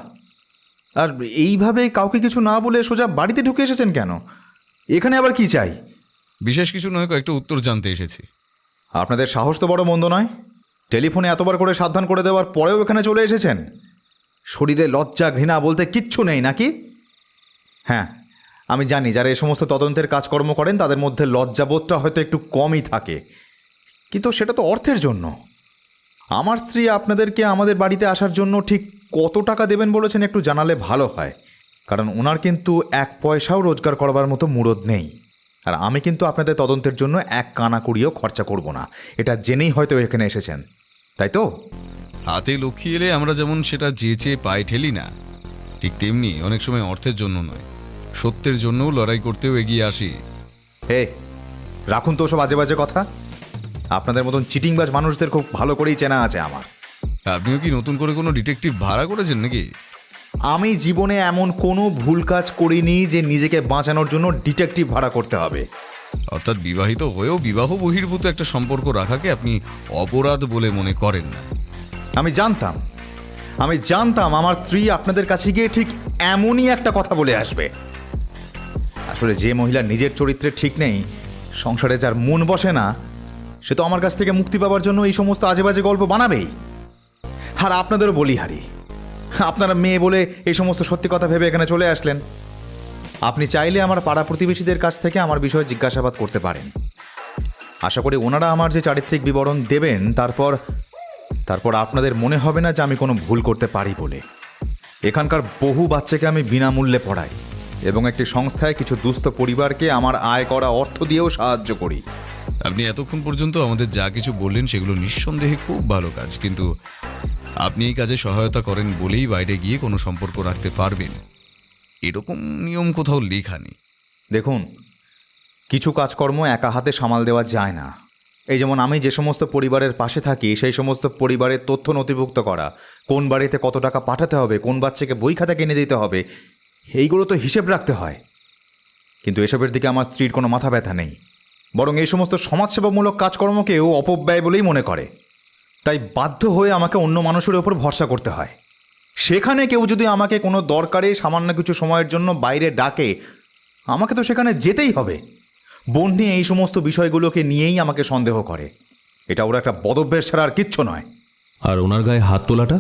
Speaker 3: আর এইভাবে কাউকে কিছু না বলে সোজা বাড়িতে ঢুকে এসেছেন কেন? এখানে আবার কি চাই?
Speaker 8: বিশেষ কিছু নয়, কয়েকটা উত্তর জানতে এসেছি।
Speaker 3: আপনাদের সাহস তো বড় মন্দ নয়। টেলিফোনে এতবার করে সাবধান করে দেওয়ার পরেও এখানে চলে এসেছেন। শরীরে লজ্জা ঘৃণা বলতে কিচ্ছু নেই নাকি? হ্যাঁ, আমি জানি যারা এই সমস্ত তদন্তের কাজকর্ম করেন তাদের মধ্যে লজ্জাবোধটা হয়তো একটু কমই থাকে, কিন্তু সেটা তো অর্থের জন্য। আমার স্ত্রী আপনাদেরকে আমাদের বাড়িতে আসার জন্য ঠিক কত টাকা দেবেন বলেছেন একটু জানালে ভালো হয়, কারণ ওনার কিন্তু 1 পয়সাও রোজগার করবার মতো মুরদ নেই। আর আমি কিন্তু আপনাদের তদন্তের জন্য 1 কানা কুড়িও খরচা করব না, এটা জেনেই হয়তো এখানে এসেছেন, তাই তো?
Speaker 8: হাতে লক্ষ্মী এলে আমরা যেমন সেটা চেয়ে পায়ে ঠেলি না, ঠিক তেমনি অনেক সময় অর্থের জন্য নয়, সত্যের জন্যও লড়াই করতেও এগিয়ে আসি।
Speaker 3: হে, রাখুন তো ওসব বাজে বাজে কথা। আপনাদের মতন চিটিংবাজ মানুষদের খুব ভালো করেই চেনা আছে আমার।
Speaker 8: আপনিও কি নতুন করে কোনো ডিটেকটিভ ভাড়া করেছেন নাকি?
Speaker 3: আমি জীবনে এমন কোনো ভুল কাজ করিনি যে নিজেকে বাঁচানোর জন্য ডিটেকটিভ ভাড়া করতে হবে।
Speaker 8: অর্থাৎ বিবাহিত হয়েও বিবাহ বহির্ভূত একটা সম্পর্ক রাখাকে আপনি অপরাধ বলে মনে করেন না?
Speaker 3: আমি জানতাম আমার স্ত্রী আপনাদের কাছে গিয়ে ঠিক এমনই একটা কথা বলে আসবে। আসলে যে মহিলা নিজের চরিত্রে ঠিক নেই, সংসারে যার মন বসে না, সে তো আমার কাছ থেকে মুক্তি পাওয়ার জন্য এই সমস্ত আজেবাজে গল্প বানাবেই। আর আপনাদেরও বলিহারি, আপনারা মেয়ে বলে এই সমস্ত সত্যি কথা ভেবে এখানে চলে আসলেন। আপনি চাইলে আমার পাড়া প্রতিবেশীদের কাছ থেকে আমার বিষয়ে জিজ্ঞাসাবাদ করতে পারেন। আশা করি ওনারা আমার যে চারিত্রিক বিবরণ দেবেন, তারপর আপনাদের মনে হবে না যে আমি কোনো ভুল করতে পারি বলে। এখানকার বহু বাচ্চাকে আমি বিনামূল্যে পড়াই এবং একটি সংস্থায় কিছু দুস্থ পরিবারকে আমার আয় করা অর্থ দিয়েও সাহায্য করি।
Speaker 8: আপনি এতক্ষণ পর্যন্ত আমাদের যা কিছু বললেন সেগুলো নিঃসন্দেহে খুব ভালো কাজ, কিন্তু আপনি এই কাজে সহায়তা করেন বলেই বাইরে গিয়ে কোনো সম্পর্ক রাখতে পারবেন এরকম নিয়ম কোথাও লেখা নেই।
Speaker 3: দেখুন, কিছু কাজকর্ম একা হাতে সামাল দেওয়া যায় না। এই যেমন আমি যে সমস্ত পরিবারের পাশে থাকি, সেই সমস্ত পরিবারের তথ্য নথিভুক্ত করা, কোন বাড়িতে কত টাকা পাঠাতে হবে, কোন বাচ্চাকে বই খাতা কিনে দিতে হবে, এইগুলো তো হিসেব রাখতে হয়। কিন্তু এসবের দিকে আমার স্ত্রীর কোনো মাথা ব্যথা নেই, বরং এই সমস্ত সমাজসেবামূলক কাজকর্মকেও অপব্যয় বলেই মনে করে। তাই বাধ্য হয়ে আমাকে অন্য মানুষের ওপর ভরসা করতে হয়। সেখানে কেউ যদি আমাকে কোনো দরকারে সামান্য কিছু সময়ের জন্য বাইরে ডাকে, আমাকে তো সেখানে যেতেই হবে। বন্যি এই সমস্ত বিষয়গুলোকে নিয়েই আমাকে সন্দেহ করে। এটা ওর একটা বদভ্যাস ছাড়া আর কিচ্ছু নয়।
Speaker 4: আর ওনার গায়ে হাত তোলাটা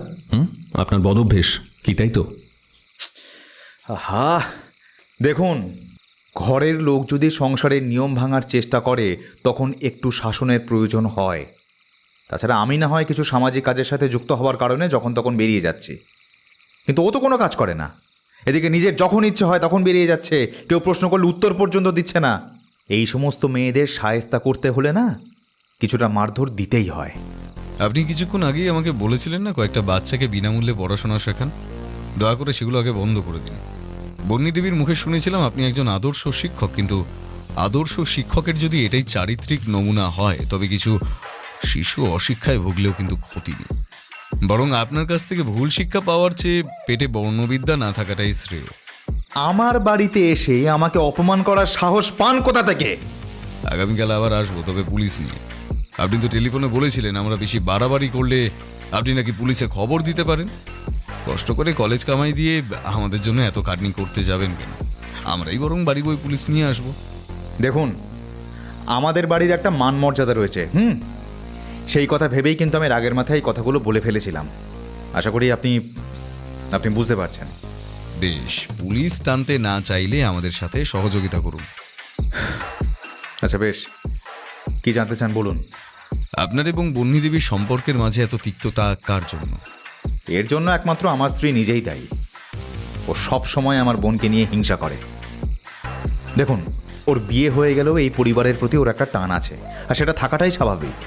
Speaker 4: আপনার বদভ্যেস কি, তাই তো?
Speaker 3: হা, দেখুন, ঘরের লোক যদি সংসারের নিয়ম ভাঙার চেষ্টা করে তখন একটু শাসনের প্রয়োজন হয়। তাছাড়া আমি না হয় কিছু সামাজিক কাজের সাথে যুক্ত হওয়ার কারণে যখন তখন বেরিয়ে যাচ্ছি, কিন্তু ও তো কোনো কাজ করে না। এদিকে নিজের যখন ইচ্ছে হয় তখন বেরিয়ে যাচ্ছে, কেউ প্রশ্ন করলে উত্তর পর্যন্ত দিচ্ছে না। এই সমস্ত মেয়েদের শায়েস্তা করতে হলে না কিছুটা মারধর দিতেই হয়।
Speaker 8: আপনি কিছুক্ষণ আগেই আমাকে বলেছিলেন না কয়েকটা বাচ্চাকে বিনামূল্যে পড়াশোনা শেখান, দয়া করে সেগুলো আগে বন্ধ করে দিন। বন্নি দেবীর মুখে শুনেছিলাম আপনি একজন আদর্শ শিক্ষক, কিন্তু আদর্শ শিক্ষকের যদি এটাই চারিত্রিক নমুনা হয় তবে কিছু শিশু অশিক্ষায় ভুগলেও কিন্তু ক্ষতি নেই। বরং আপনার কাছ থেকে ভুল শিক্ষা পাওয়ার চেয়ে পেটে বর্ণবিদ্যা না থাকাটাই শ্রেয়।
Speaker 3: আমার বাড়িতে এসে আমাকে অপমান করার সাহস পান কোথা থেকে?
Speaker 8: আগামীকাল আবার আসবো, তবে পুলিশ নিয়ে। আপনি তো টেলিফোনে বলেছিলেন আমরা বেশি বাড়াবাড়ি করলে আপনি নাকি পুলিশে খবর দিতে পারেন। কষ্ট করে কলেজ কামাই দিয়ে আমাদের জন্য এত খাটনি করতে যাবেন কেন? আমরাই বরং বাড়ি বই পুলিশ নিয়ে আসবো।
Speaker 3: দেখুন, আমাদের বাড়ির একটা মান মর্যাদা রয়েছে, সেই কথা ভেবেই কিন্তু আমি রাগের মাথায় এই কথাগুলো বলে ফেলেছিলাম। আশা করি আপনি বুঝতে পারছেন।
Speaker 8: বেশ, পুলিশ টানতে না চাইলে আমাদের সাথে সহযোগিতা করুন।
Speaker 3: আচ্ছা বেশ, কি জানতে চান বলুন।
Speaker 8: আপনার এবং বন্নি দেবীর সম্পর্কের মাঝে এত তিক্ততা কার জন্য?
Speaker 3: এর জন্য একমাত্র আমার স্ত্রী নিজেই দায়ী। ও সব সময় আমার বোনকে নিয়ে হিংসা করে। দেখুন, ওর বিয়ে হয়ে গেলেও এই পরিবারের প্রতি ওর একটা টান আছে, আর সেটা থাকাটাই স্বাভাবিক।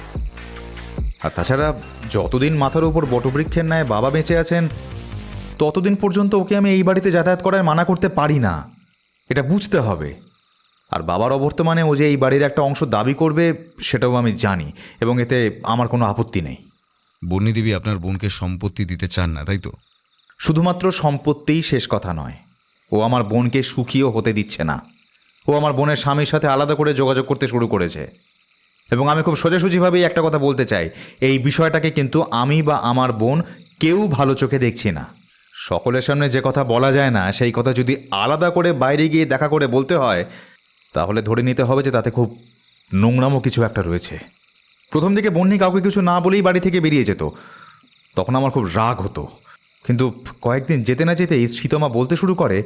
Speaker 3: আর তাছাড়া যতদিন মাথার উপর বটবৃক্ষের ন্যায় বাবা বেঁচে আছেন ততদিন পর্যন্ত ওকে আমি এই বাড়িতে যাতায়াত করার মানা করতে পারি না, এটা বুঝতে হবে। আর বাবার অবর্তমানে ও যে এই বাড়ির একটা অংশ দাবি করবে সেটাও আমি জানি, এবং এতে আমার কোনো আপত্তি নেই।
Speaker 8: বন্নি দেবী আপনার বোনকে সম্পত্তি দিতে চান না, তাই তো?
Speaker 3: শুধুমাত্র সম্পত্তিই শেষ কথা নয়, ও আমার বোনকে সুখীও হতে দিচ্ছে না। ও আমার বোনের স্বামীর সাথে আলাদা করে যোগাযোগ করতে শুরু করেছে। এবং আমি খুব সোজাসুজিভাবেই একটা কথা বলতে চাই, এই বিষয়টাকে কিন্তু আমি বা আমার বোন কেউ ভালো চোখে দেখছি না। সকলের সামনে যে কথা বলা যায় না সেই কথা যদি আলাদা করে বাইরে গিয়ে দেখা করে বলতে হয় তাহলে ধরে নিতে হবে যে তাতে খুব নোংরামো কিছু একটা রয়েছে। প্রথম দিকে বন্নি কাউকে কিছু না বলেই বাড়ি থেকে বেরিয়ে যেত, তখন আমার খুব রাগ হতো। কিন্তু কয়েকদিন যেতে না যেতেই শীতমা বলতে শুরু করে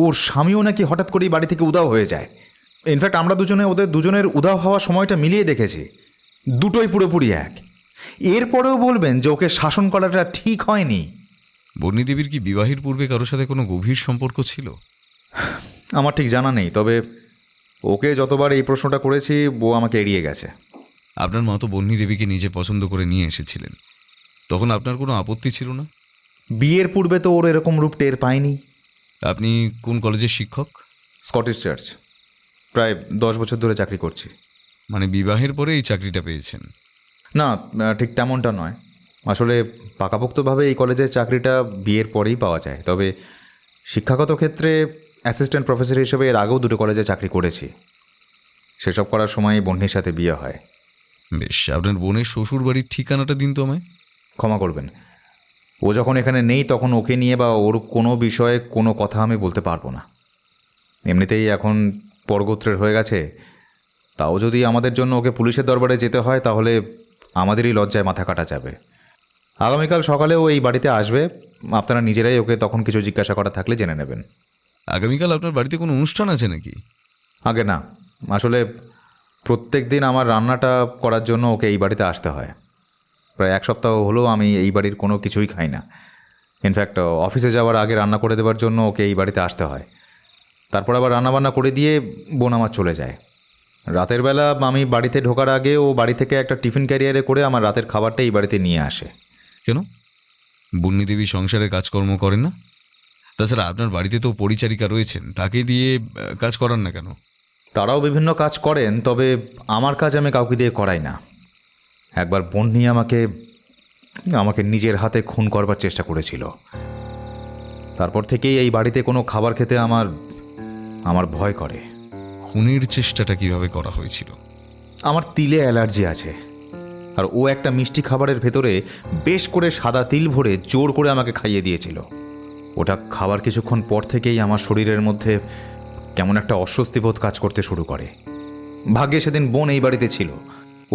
Speaker 3: ওর স্বামীও নাকি হঠাৎ করেই বাড়ি থেকে উধাও হয়ে যায়। ইনফ্যাক্ট আমরা দুজনে ওদের দুজনের উধাও হওয়ার সময়টা মিলিয়ে দেখেছি, দুটোই পুরোপুরি এক। এরপরেও বলবেন যে ওকে শাসন করাটা ঠিক হয়নি।
Speaker 8: বন্নি দেবীর কি বিবাহের পূর্বে কারোর সাথে কোনো গভীর সম্পর্ক ছিল?
Speaker 3: আমার ঠিক জানা নেই, তবে ওকে যতবার এই প্রশ্নটা করেছি ও আমাকে এড়িয়ে গেছে।
Speaker 8: আপনার মা তো বন্নি দেবীকে নিজে পছন্দ করে নিয়ে এসেছিলেন, তখন আপনার কোনো আপত্তি ছিল না?
Speaker 3: বিয়ের পূর্বে তো ওর এরকম রূপ টের পায়নি।
Speaker 8: আপনি কোন কলেজের শিক্ষক?
Speaker 3: স্কটিশ চার্চ, প্রায় 10 বছর ধরে চাকরি করছি।
Speaker 8: মানে বিবাহের পরে এই চাকরিটা পেয়েছেন?
Speaker 3: না, ঠিক তেমনটা নয়। আসলে পাকাপোক্তভাবে এই কলেজের চাকরিটা বিয়ের পরেই পাওয়া যায়, তবে শিক্ষাগত ক্ষেত্রে অ্যাসিস্ট্যান্ট প্রফেসর হিসেবে এর আগেও 2 কলেজে চাকরি করেছি। সেসব করার সময় বন্যির সাথে বিয়ে হয়।
Speaker 8: বেশ, আপনার বোনের শ্বশুর বাড়ির ঠিকানাটা দিন তো আমায়।
Speaker 3: ক্ষমা করবেন, ও যখন এখানে নেই তখন ওকে নিয়ে বা ওর কোনো বিষয়ে কোনো কথা আমি বলতে পারবো না। এমনিতেই এখন পরগোত্রের হয়ে গেছে, তাও যদি আমাদের জন্য ওকে পুলিশের দরবারে যেতে হয় তাহলে আমাদেরই লজ্জায় মাথা কাটা যাবে। আগামীকাল সকালে ও এই বাড়িতে আসবে, আপনারা নিজেরাই ওকে তখন কিছু জিজ্ঞাসা করা থাকলে জেনে নেবেন।
Speaker 8: আগামীকাল আপনার বাড়িতে কোনো অনুষ্ঠান আছে নাকি?
Speaker 3: আগে না, আসলে প্রত্যেক দিন আমার রান্নাটা করার জন্য ওকে এই বাড়িতে আসতে হয়। প্রায় 1 সপ্তাহ হলো আমি এই বাড়ির কোনো কিছুই খাই না। ইনফ্যাক্ট অফিসে যাওয়ার আগে রান্না করে দেওয়ার জন্য ওকে এই বাড়িতে আসতে হয়। তারপর আবার রান্নাবান্না করে দিয়ে বোন আমার চলে যায়। রাতের বেলা আমি বাড়িতে ঢোকার আগে ও বাড়ি থেকে একটা টিফিন ক্যারিয়ারে করে আমার রাতের খাবারটা এই বাড়িতে নিয়ে আসে।
Speaker 8: কেন? বন্নি দেবী সংসারে কাজকর্ম করেন না? তাছাড়া আপনার বাড়িতে তো পরিচারিকা রয়েছেন, তাকে দিয়ে কাজ করান না কেন?
Speaker 3: তারাও বিভিন্ন কাজ করেন, তবে আমার কাজ আমি কাউকে দিয়ে করাই না। একবার বন্নি আমাকে নিজের হাতে খুন করবার চেষ্টা করেছিল। তারপর থেকেই এই বাড়িতে কোনো খাবার খেতে আমার ভয় করে।
Speaker 8: খুনের চেষ্টাটা কিভাবে করা হয়েছিল?
Speaker 3: আমার তিলে অ্যালার্জি আছে, আর ও একটা মিষ্টি খাবারের ভেতরে বেশ করে সাদা তিল ভরে জোর করে আমাকে খাইয়ে দিয়েছিল। ওটা খাবার কিছুক্ষণ পর থেকেই আমার শরীরের মধ্যে কেমন একটা অস্বস্তিবোধ কাজ করতে শুরু করে। ভাগ্যে সেদিন বোন এই বাড়িতে ছিল,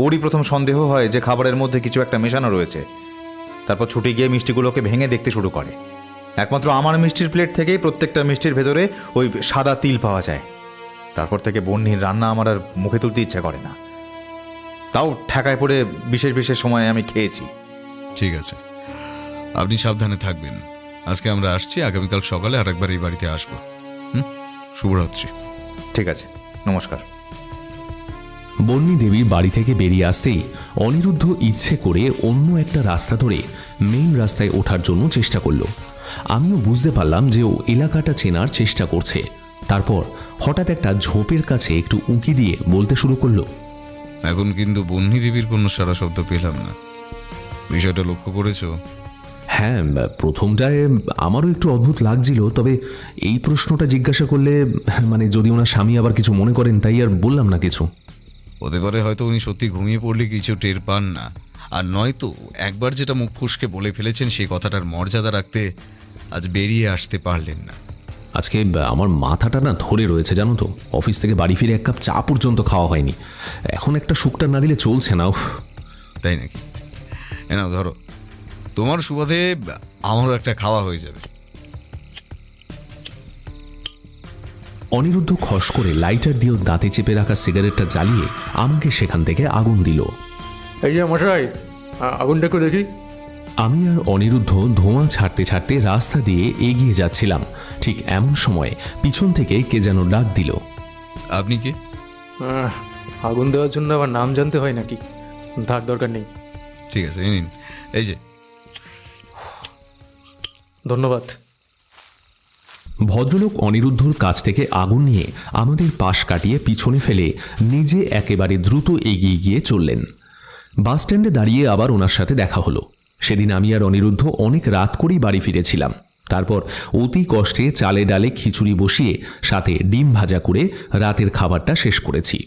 Speaker 3: ওরই প্রথম সন্দেহ হয় যে খাবারের মধ্যে কিছু একটা মেশানো রয়েছে। তারপর ছুটে গিয়ে মিষ্টিগুলোকে ভেঙে দেখতে শুরু করে। একমাত্র আমার মিষ্টির প্লেট থেকেই প্রত্যেকটা মিষ্টির ভেতরে ওই সাদা তিল পাওয়া যায়। তারপর থেকে বন্যির রান্না আমার আর মুখে তুলতে ইচ্ছা করে না। তাও ঠেকায় পড়ে বিশেষ বিশেষ সময়ে আমি খেয়েছি।
Speaker 8: ঠিক আছে, আপনি সাবধানে থাকবেন। আজকে আমরা আসছি, আগামীকাল সকালে আর একবার এই বাড়িতে আসবো। শুভরাত্রি।
Speaker 3: ঠিক আছে, নমস্কার।
Speaker 4: বন্যী দেবী বাড়ি থেকে বেরিয়ে আসতেই অনিরুদ্ধ ইচ্ছে করে অন্য একটা রাস্তা ধরে মেইন রাস্তায় ওঠার জন্য চেষ্টা করলো। আমিও বুঝতে পারলাম যে ও এলাকাটা চেনার চেষ্টা করছে। তারপর হঠাৎ একটা ঝোপের কাছে একটু উঁকি দিয়ে বলতে শুরু করলো,
Speaker 8: এখন কিন্তু বন্যী দেবীর কোনো সারা শব্দ পেলাম না। বিষয়টা লক্ষ্য করেছো?
Speaker 4: হ্যাঁ, প্রথমটায় আমারও একটু অদ্ভুত লাগছিল, তবে এই প্রশ্নটা জিজ্ঞাসা করলে মানে যদি ওনার স্বামী আবার কিছু মনে করেন, তাই আর বললাম না কিছু।
Speaker 8: হতে পারে হয়তো উনি সত্যি ঘুমিয়ে পড়লে কিছু টের পান না, আর নয়তো একবার যেটা মুখ ফুসকে বলে ফেলেছেন সেই কথাটার মর্যাদা রাখতে আজ বেরিয়ে আসতে পারলেন না।
Speaker 4: আজকে আমার মাথাটা না ধরে রয়েছে, জানো তো। অফিস থেকে বাড়ি ফিরে 1 কাপ চা পর্যন্ত খাওয়া হয়নি। এখন একটা শুকটা না দিলে চলছে না।
Speaker 8: তাই নাকি? নাও ধরো, তোমার সুবাদে আমারও একটা খাওয়া হয়ে যাবে।
Speaker 4: অনিরুদ্ধ খস করে লাইটার দিয়ে দাঁতে চেপে রাখা সিগারেটটা জ্বালিয়ে আমাকে সেখান থেকে আগুন দিল।
Speaker 10: এই যে মশাই, আগুনটা একটু দেখি।
Speaker 4: আমি আর অনিরুদ্ধ ধোঁয়া ছাড়তে ছাড়তে রাস্তা দিয়ে এগিয়ে যাচ্ছিলাম। ঠিক এমন সময় পিছন থেকে কে যেন ডাক দিল।
Speaker 8: আপনি কে?
Speaker 10: আগুন দেওয়ার জন্য আবার নাম জানতে হয় নাকি? ধার দরকার নেই।
Speaker 8: ঠিক আছে, এই নিন। এই যে।
Speaker 10: ধন্যবাদ।
Speaker 4: ভদ্রলোক অনিরুদ্ধর কাছ থেকে আগুন নিয়ে আমাদের পাশ কাটিয়ে পিছনে ফেলে নিজে একেবারে দ্রুত এগিয়ে গিয়ে চললেন। বাস স্ট্যান্ডে দাঁড়িয়ে আবার ওনার সাথে দেখা হলো। সেদিন আমি আর অনিরুদ্ধ অনেক রাত করেই বাড়ি ফিরেছিলাম। তারপর অতি কষ্টে চালে ডালে খিচুড়ি বসিয়ে সাথে ডিম ভাজা করে রাতের খাবারটা শেষ করেছি।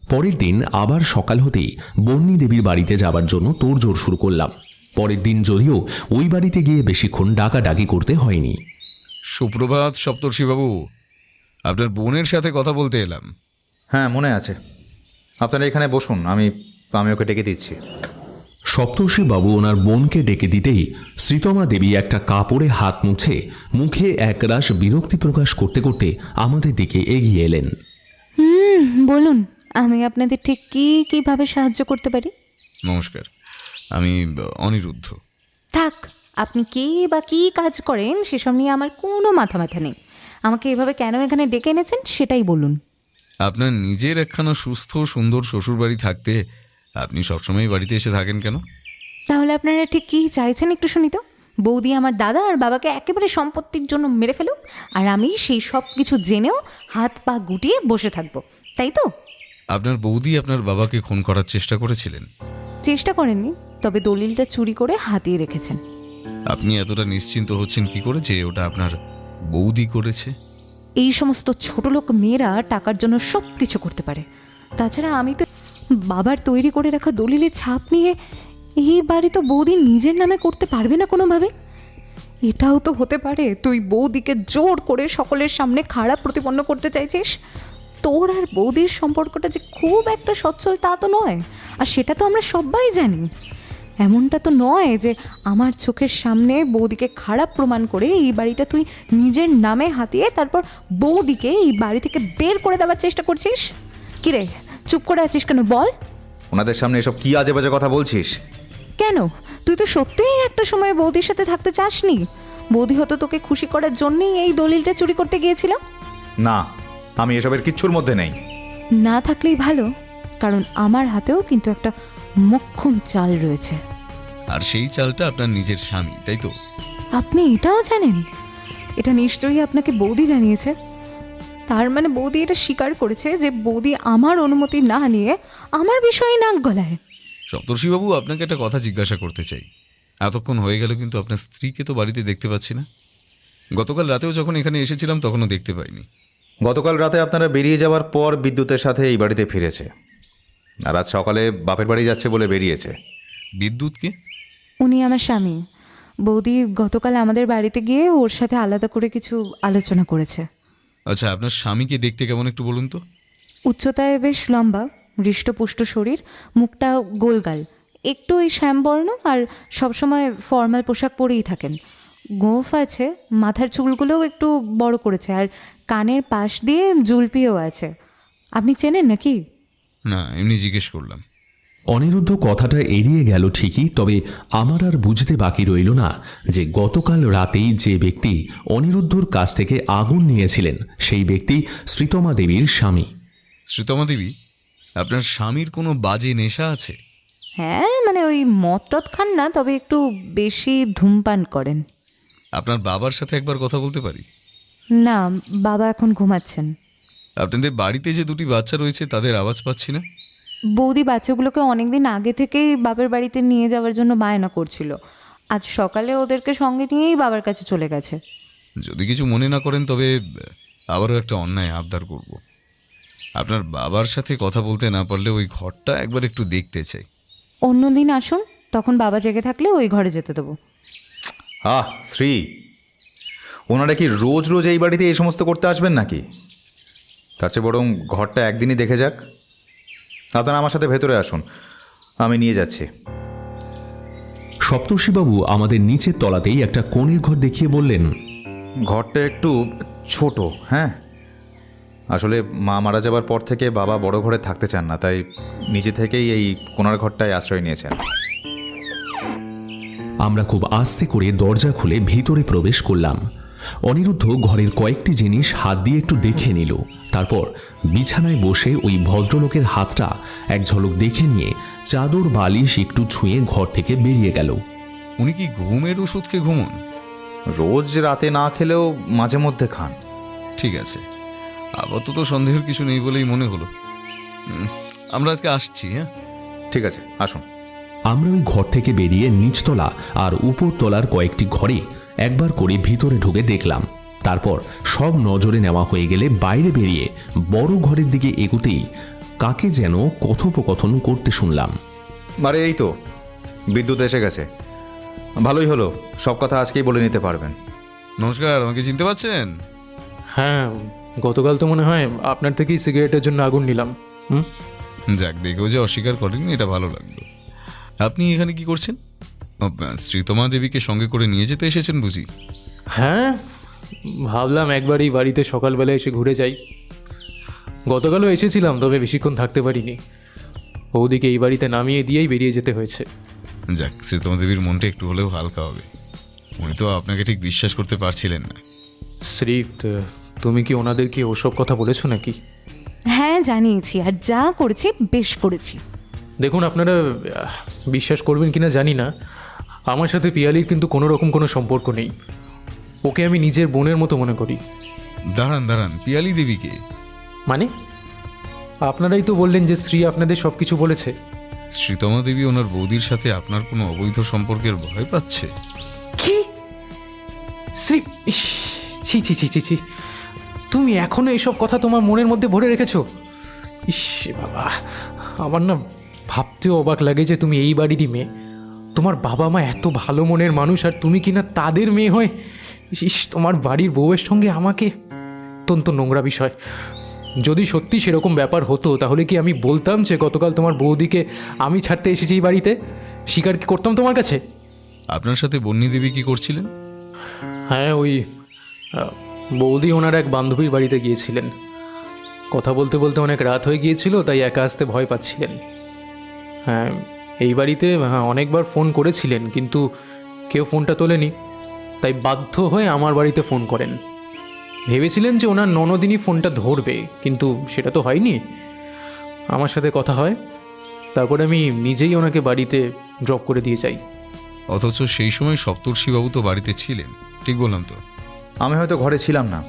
Speaker 4: পরের দিন আবার সকাল হতেই বন্যী দেবীর বাড়িতে যাবার জন্য তোড়জোড় শুরু করলাম। পরের দিন যদিও ওই বাড়িতে গিয়ে বেশিক্ষণ ডাকাডাকি করতে হয়নি।
Speaker 8: সুপ্রভাত সপ্তর্ষিবাবু, আপনার বোনের সাথে কথা বলতে এলাম।
Speaker 3: হ্যাঁ, মনে আছে। আপনারা এখানে বসুন, আমি ওকে ডেকে দিচ্ছি।
Speaker 4: সপ্তর্ষি বাবু ওনার বোনকে ডেকে দিতেই শ্রীতমা দেবী একটা কাপড়ে হাত মুছে মুখে একরাশ বিরক্তি প্রকাশ করতে করতে আমাদের দিকে এগিয়ে এলেন।
Speaker 2: বলুন, আমি আপনাদের ঠিক কিভাবে সাহায্য করতে পারি?
Speaker 8: নমস্কার, আমি অনিরুদ্ধ।
Speaker 2: থাক, আপনি কে বা কী কাজ করেন সেসব নিয়ে আমার কোনো মাথা ব্যথা নেই। আমাকে এভাবে কেন এখানে ডেকে এনেছেন সেটাই বলুন।
Speaker 8: আপনার নিজের একখানা সুস্থ সুন্দর শ্বশুরবাড়ি থাকতে আপনি সবসময় বাড়িতে এসে থাকেন কেন?
Speaker 2: তাহলে আপনারা ঠিক কী চাইছেন একটু শুনি তো। বৌদি আমার দাদা আর বাবাকে একেবারে সম্পত্তির জন্য মেরে ফেলুক, আর আমি সেই সব কিছু জেনেও হাত পা গুটিয়ে বসে থাকবো, তাই তো?
Speaker 8: আপনার বৌদি আপনার বাবাকে খুন করার চেষ্টা করেছিলেন?
Speaker 2: চেষ্টা করেননি, তবে দলিলটা চুরি করে হাতিয়ে রেখেছেন।
Speaker 8: আপনি এতটা নিশ্চিন্ত হচ্ছেন কি করে যে ওটা আপনার বৌদি করেছে?
Speaker 2: এই সমস্ত ছোটলোক মেয়েরা টাকার জন্য সব কিছু করতে পারে। তাছাড়া আমি তো বাবার তৈরি করে রাখা দলিলের ছাপ নিয়ে এই বাড়ি তো বৌদি নিজের নামে করতে পারবে না কোনোভাবে। এটাও তো হতে পারে তুই বৌদিকে জোর করে সকলের সামনে খারাপ প্রতিপন্ন করতে চাইছিস। তোর আর বৌদির সম্পর্কটা যে খুব একটা সচ্ছল তা তো নয়, আর সেটা তো আমরা সবাই জানি। এমনটা তো নয় যে আমার চোখের সামনে বৌদিকে খারাপ প্রমাণ করে এই বাড়িটা তুই নিজের নামে হাতিয়ে তারপর বৌদিকে এই বাড়ি থেকে বের করে দেওয়ার চেষ্টা করছিস। কিরে, চুপ করে আছিস কেন বল?
Speaker 3: ওনাদের সামনে এসব কি আজে বাজে কথা বলছিস?
Speaker 2: কেন, তুই তো সত্যিই একটা সময় বৌদির সাথে থাকতে চাসনি? বৌদি হয়তো তোকে খুশি করার জন্যই এই দলিলটা চুরি করতে গিয়েছিল।
Speaker 3: না, আমি এসবের কিচ্ছুর মধ্যে নেই।
Speaker 2: না থাকলেই ভালো, কারণ আমার হাতেও কিন্তু একটা মোক্ষম চাল রয়েছে।
Speaker 8: আর সেই চালটা আপনার নিজের স্বামী, তাই তো?
Speaker 2: আপনি এটাও জানেন? এটা নিশ্চয়ই আপনাকে বৌদি জানিয়েছে। তার মানে বৌদি এটা স্বীকার করেছে যে বৌদি আমার অনুমতি না নিয়ে আমার বিষয়ে নাক গলায়।
Speaker 8: সপ্তর্ষিবাবু, আপনাকে একটা কথা জিজ্ঞাসা করতে চাই। এতক্ষণ হয়ে গেল কিন্তু আপনার স্ত্রীকে তো বাড়িতে দেখতে পাচ্ছি না। গতকাল রাতেও যখন এখানে এসেছিলাম তখনও দেখতে পাইনি।
Speaker 3: গতকাল রাতে আপনারা বেরিয়ে যাওয়ার পর বিদ্যুতের সাথে এই বাড়িতে ফিরেছে, আর আজ সকালে বাপের বাড়ি যাচ্ছে বলে বেরিয়েছে।
Speaker 8: বিদ্যুৎকে?
Speaker 2: উনি আমার স্বামী। বৌদি গতকাল আমাদের বাড়িতে গিয়ে ওর সাথে আলাদা করে কিছু আলোচনা করেছে।
Speaker 8: আচ্ছা, আপনার স্বামীকে দেখতে কেমন একটু বলুন তো?
Speaker 2: উচ্চতায় বেশ লম্বা, হৃষ্টপুষ্ট শরীর, মুখটা গোলগাল, একটু ওই শ্যামবর্ণ, আর সবসময় ফর্মাল পোশাক পরেই থাকেন। গোঁফ আছে, মাথার চুলগুলোও একটু বড় করেছে, আর কানের পাশ দিয়ে জুলপিও আছে। আপনি চেনেন নাকি?
Speaker 8: না, এমনি জিজ্ঞেস করলাম।
Speaker 4: অনিরুদ্ধ কথাটা এড়িয়ে গেল ঠিকই, তবে আমার আর বুঝতে বাকি রইল না যে গতকাল রাতেই যে ব্যক্তি অনিরুদ্ধর কাছ থেকে আগুন নিয়েছিলেন সেই ব্যক্তি শ্রীতমা দেবীর স্বামী।
Speaker 8: শ্রীতমা দেবী, আপনার স্বামীর কোনো বাজে নেশা আছে?
Speaker 2: হ্যাঁ, মানে ওই মদ টদ খান না, তবে একটু বেশি ধূমপান করেন।
Speaker 8: আপনার বাবার সাথে একবার কথা বলতে পারি?
Speaker 2: না, বাবা এখন ঘুমাচ্ছেন।
Speaker 8: আপনাদের বাড়িতে যে দুটি বাচ্চা রয়েছে তাদের আওয়াজ পাচ্ছি না।
Speaker 2: বৌদি বাচ্চাগুলোকে অনেকদিন আগে থেকেই বাবার বাড়িতে নিয়ে যাওয়ার জন্য বায়না করছিল। আজ সকালে ওদেরকে সঙ্গে নিয়েই বাবার কাছে চলে গেছে।
Speaker 8: যদি কিছু মনে না করেন তবে আবারও একটা অন্যায় আবদার করব। আপনার বাবার সাথে কথা বলতে না পারলে ওই ঘরটা একবার একটু দেখতে চাই।
Speaker 2: অন্যদিন আসুন, তখন বাবা জেগে থাকলে ওই ঘরে যেতে দেবো।
Speaker 3: শ্রী, ওনারা কি রোজ রোজ এই বাড়িতে এই সমস্ত করতে আসবেন নাকি? তার চেয়ে বরং ঘরটা একদিনই দেখে যাক। আপনারা আমার সাথে ভেতরে আসুন, আমি নিয়ে যাচ্ছি।
Speaker 4: সপ্তর্ষিবাবু আমাদের নিচের তলাতেই একটা কোণের ঘর দেখিয়ে বললেন,
Speaker 3: ঘরটা একটু ছোট। হ্যাঁ, আসলে মা মারা যাবার পর থেকে বাবা বড় ঘরে থাকতে চান না, তাই নিজে থেকেই এই কোণার ঘরটায় আশ্রয় নিয়েছেন।
Speaker 4: আমরা খুব আস্তে করে দরজা খুলে ভিতরে প্রবেশ করলাম। অনিরুদ্ধ ঘরের কয়েকটি জিনিস হাত দিয়ে একটু দেখে নিল, তারপর বিছানায় বসে ওই ভদ্রলোকের হাতটা এক ঝলক দেখে নিয়ে চাদর বালিশ একটু ছুঁয়ে ঘর থেকে বেরিয়ে গেল।
Speaker 8: উনি কি ঘুমের ওষুধ খেয়ে ঘুমন?
Speaker 3: রোজ রাতে না খেলেও মাঝে মধ্যে খান।
Speaker 8: ঠিক আছে, আপাতত সন্দেহের কিছু নেই বলেই মনে হলো। আমরা আজকে আসছি। হ্যাঁ,
Speaker 3: ঠিক আছে, আসুন।
Speaker 4: আমরা ওই ঘর থেকে বেরিয়ে নিচতলা আর উপরতলার কয়েকটি ঘরে একবার করে ভিতরে ঢুকে দেখলাম। তারপর সব নজরে নেওয়া হয়ে গেলে বাইরে বেরিয়ে বড় ঘরের দিকে এগুতেই কাকে যেন কথোপকথন করতে শুনলাম।
Speaker 3: আরে এই তো বিদ্যুৎ এসে গেছে, ভালোই হলো, সব কথা আজকেই বলে নিতে পারবেন।
Speaker 8: নমস্কার, আমাকে চিনতে পারছেন?
Speaker 10: হ্যাঁ, গতকাল তো মনে হয় আপনার থেকেই সিগারেটের জন্য আগুন নিলাম।
Speaker 8: যাক, দেখেও যে অস্বীকার করেননি, এটা ভালো লাগলো। আপনি এখানে কি করছেন? শ্রীতমা দেবীকে সঙ্গে করে নিয়ে যেতে এসেছেন বুঝি?
Speaker 10: হ্যাঁ, ভাবলাম একবার এই বাড়িতে সকালবেলা এসে ঘুরে যাই। গতকালও এসেছিলাম, তবে বেশিক্ষণ থাকতে পারিনি। ওদিকে এই বাড়িতে নামিয়ে দিয়েই বেরিয়ে যেতে হয়েছে।
Speaker 8: যাক, শ্রীতমা দেবীর মনটা একটু হলেও হালকা হবে। উনি তো আপনাকে ঠিক বিশ্বাস করতে পারছিলেন না।
Speaker 10: শ্রী, তুমি কি ওনাদেরকে ওসব কথা বলেছো নাকি?
Speaker 2: হ্যাঁ, জানিয়েছি, আর যা করেছি বেশ করেছি।
Speaker 10: দেখুন, আপনারা বিশ্বাস করবেন কিনা জানি না, আমার সাথে পিয়ালির কিন্তু কোনো রকম কোনো সম্পর্ক নেই। ওকে আমি নিজের বোনের মতো মনে করি।
Speaker 8: দাঁড়ান, পিয়ালি দেবীকে
Speaker 10: মানে? আপনারাই তো বললেন যে শ্রী আপনাদের সব কিছু বলেছে।
Speaker 8: শ্রীতমা দেবী ওনার বৌদির সাথে আপনার কোনো অবৈধ সম্পর্কের ভয় পাচ্ছে?
Speaker 10: কি? শ্রী, ছি ছি ছি ছি ছি, তুমি এখনো এইসব কথা তোমার মনের মধ্যে ভরে রেখেছো? ইস বাবা, আমার না ভাবতেও অবাক লাগে যে তুমি এই বাড়িরই মেয়ে। তোমার বাবা মা এত ভালো মনের মানুষ, আর তুমি কিনা তাদের মেয়ে হয়ে ইস, তোমার বাড়ির বউয়ের সঙ্গে আমাকে। অত্যন্ত নোংরা বিষয়। যদি সত্যি সেরকম ব্যাপার হতো তাহলে কি আমি বলতাম যে গতকাল তোমার বৌদিকে আমি ছাড়তে এসেছি এই বাড়িতে? স্বীকার কি করতাম তোমার কাছে?
Speaker 8: আপনার সাথে বন্নি দেবী কি করছিলেন?
Speaker 10: হ্যাঁ, ওই বৌদি ওনার এক বান্ধবীর বাড়িতে গিয়েছিলেন। কথা বলতে বলতে অনেক রাত হয়ে গিয়েছিল, তাই একা আসতে ভয় পাচ্ছিলেন। হ্যাঁ, এই বাড়িতে অনেকবার ফোন করেছিলেন, কিন্তু কেউ ফোনটা তোলেনি, তাই বাধ্য হয়ে আমার বাড়িতে ফোন করেন। ভেবেছিলেন যে ওনার ননদিনই ফোনটা ধরবে, কিন্তু সেটা তো হয়নি। আমার সাথে কথা হয়, তারপরে আমি নিজেই ওনাকে বাড়িতে ড্রপ করে দিয়ে যাই।
Speaker 8: অথচ সেই সময় সপ্তর্ষিবাবু তো বাড়িতে ছিলেন, ঠিক বললাম তো?
Speaker 3: আমি হয়তো ঘরে ছিলাম না,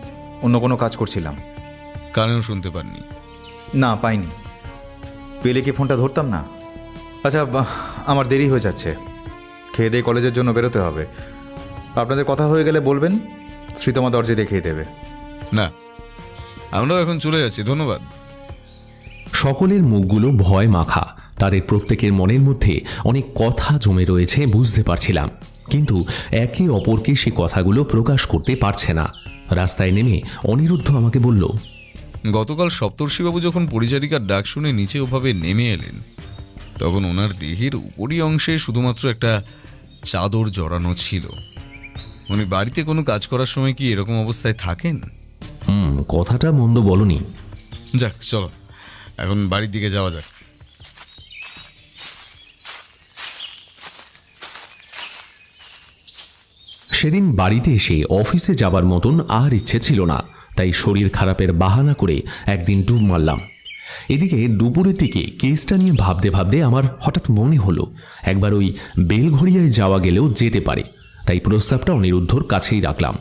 Speaker 3: অন্য কোনো কাজ করছিলাম।
Speaker 8: কানেও শুনতে পাননি?
Speaker 3: না, পাইনি। পেলে কি ফোনটা ধরতাম না? আচ্ছা, আমার দেরি হয়ে যাচ্ছে, খেয়ে দিয়ে কলেজের জন্য বেরোতে হবে। আপনাদের কথা হয়ে গেলে বলবেন, শ্রীতমা দরজা দেখিয়ে দেবে।
Speaker 8: না, আমরাও এখন চলে যাচ্ছি, ধন্যবাদ।
Speaker 4: সকলের মুখগুলো ভয় মাখা, তাদের প্রত্যেকের মনের মধ্যে অনেক কথা জমে রয়েছে বুঝতে পারছিলাম, কিন্তু একে অপরকে সে কথাগুলো প্রকাশ করতে পারছে না। রাস্তায় নেমে অনিরুদ্ধ আমাকে বলল,
Speaker 8: গতকাল সপ্তর্ষিবাবু যখন পরিচারিকার ডাক শুনে নিচে ওভাবে নেমে এলেন, তখন ওনার দেহের উপরি অংশে শুধুমাত্র একটা চাদর জড়ানো ছিল। উনি বাড়িতে কোনো কাজ করার সময় কি এরকম অবস্থায় থাকেন?
Speaker 4: কথাটা মন্দ বলনি।
Speaker 8: যাক, চলো এখন বাড়ির দিকে যাওয়া যাক।
Speaker 4: সেদিন বাড়িতে এসে অফিসে যাবার মতন আর ইচ্ছে ছিল না, তাই শরীর খারাপের বাহানা করে একদিন ডুব মারলাম। এদিকে দুপুরের দিকে কেসটা নিয়ে ভাবতে ভাবতে আমার হঠাৎ মনে হলো একবার ওই বেলঘড়িয়ায় যাওয়া গেলেও যেতে পারে, তাই প্রস্তাবটা অনিরুদ্ধর কাছেই রাখলাম।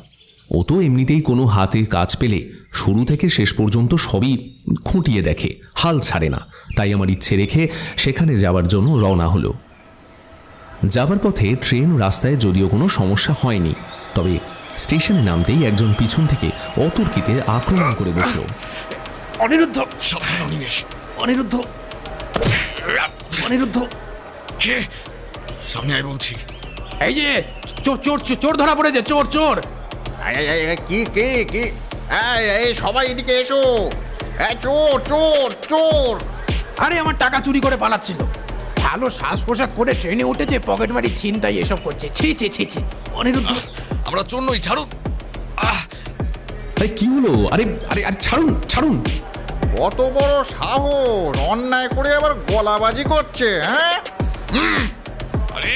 Speaker 4: ও তো এমনিতেই কোনো হাতে কাজ পেলে শুরু থেকে শেষ পর্যন্ত সবই খুঁটিয়ে দেখে, হাল ছাড়ে না। তাই আমার ইচ্ছে রেখে সেখানে যাওয়ার জন্য রওনা হলো। যাবার পথে ট্রেন রাস্তায় যদিও কোনো সমস্যা হয়নি, তবে স্টেশনে নামতেই একজন পিছন থেকে অতর্কিতে আক্রমণ করে বসল।
Speaker 10: অনিরুদ্ধ,
Speaker 8: সাবধান অনিমেষ।
Speaker 10: অনিরুদ্ধ, অনিরুদ্ধ,
Speaker 8: কে? সামনে আয় বলছি।
Speaker 10: এই যে চোর চোর চোর ধরা পড়েছে, চোর চোর।
Speaker 3: কি কে কে? এই সবাই এদিকে এসো। চোর চোর চোর!
Speaker 10: আরে আমার টাকা চুরি করে পালাচ্ছিল। ভালো সাজ পোশাক করে ট্রেনে উঠেছে, পকেটমারি ছিনতাই এসব করছে। ছি ছি ছি ছি। অনিরুদ্ধ,
Speaker 8: আমরা চোর নই, ছাড়ুন।
Speaker 4: আরে কি হলো? আরে আরে আরে ছাড়ুন ছাড়ুন!
Speaker 3: কত বড় সাহস! অন্যায় করে আবার গলাবাজি করছে, হ্যাঁ?
Speaker 8: আরে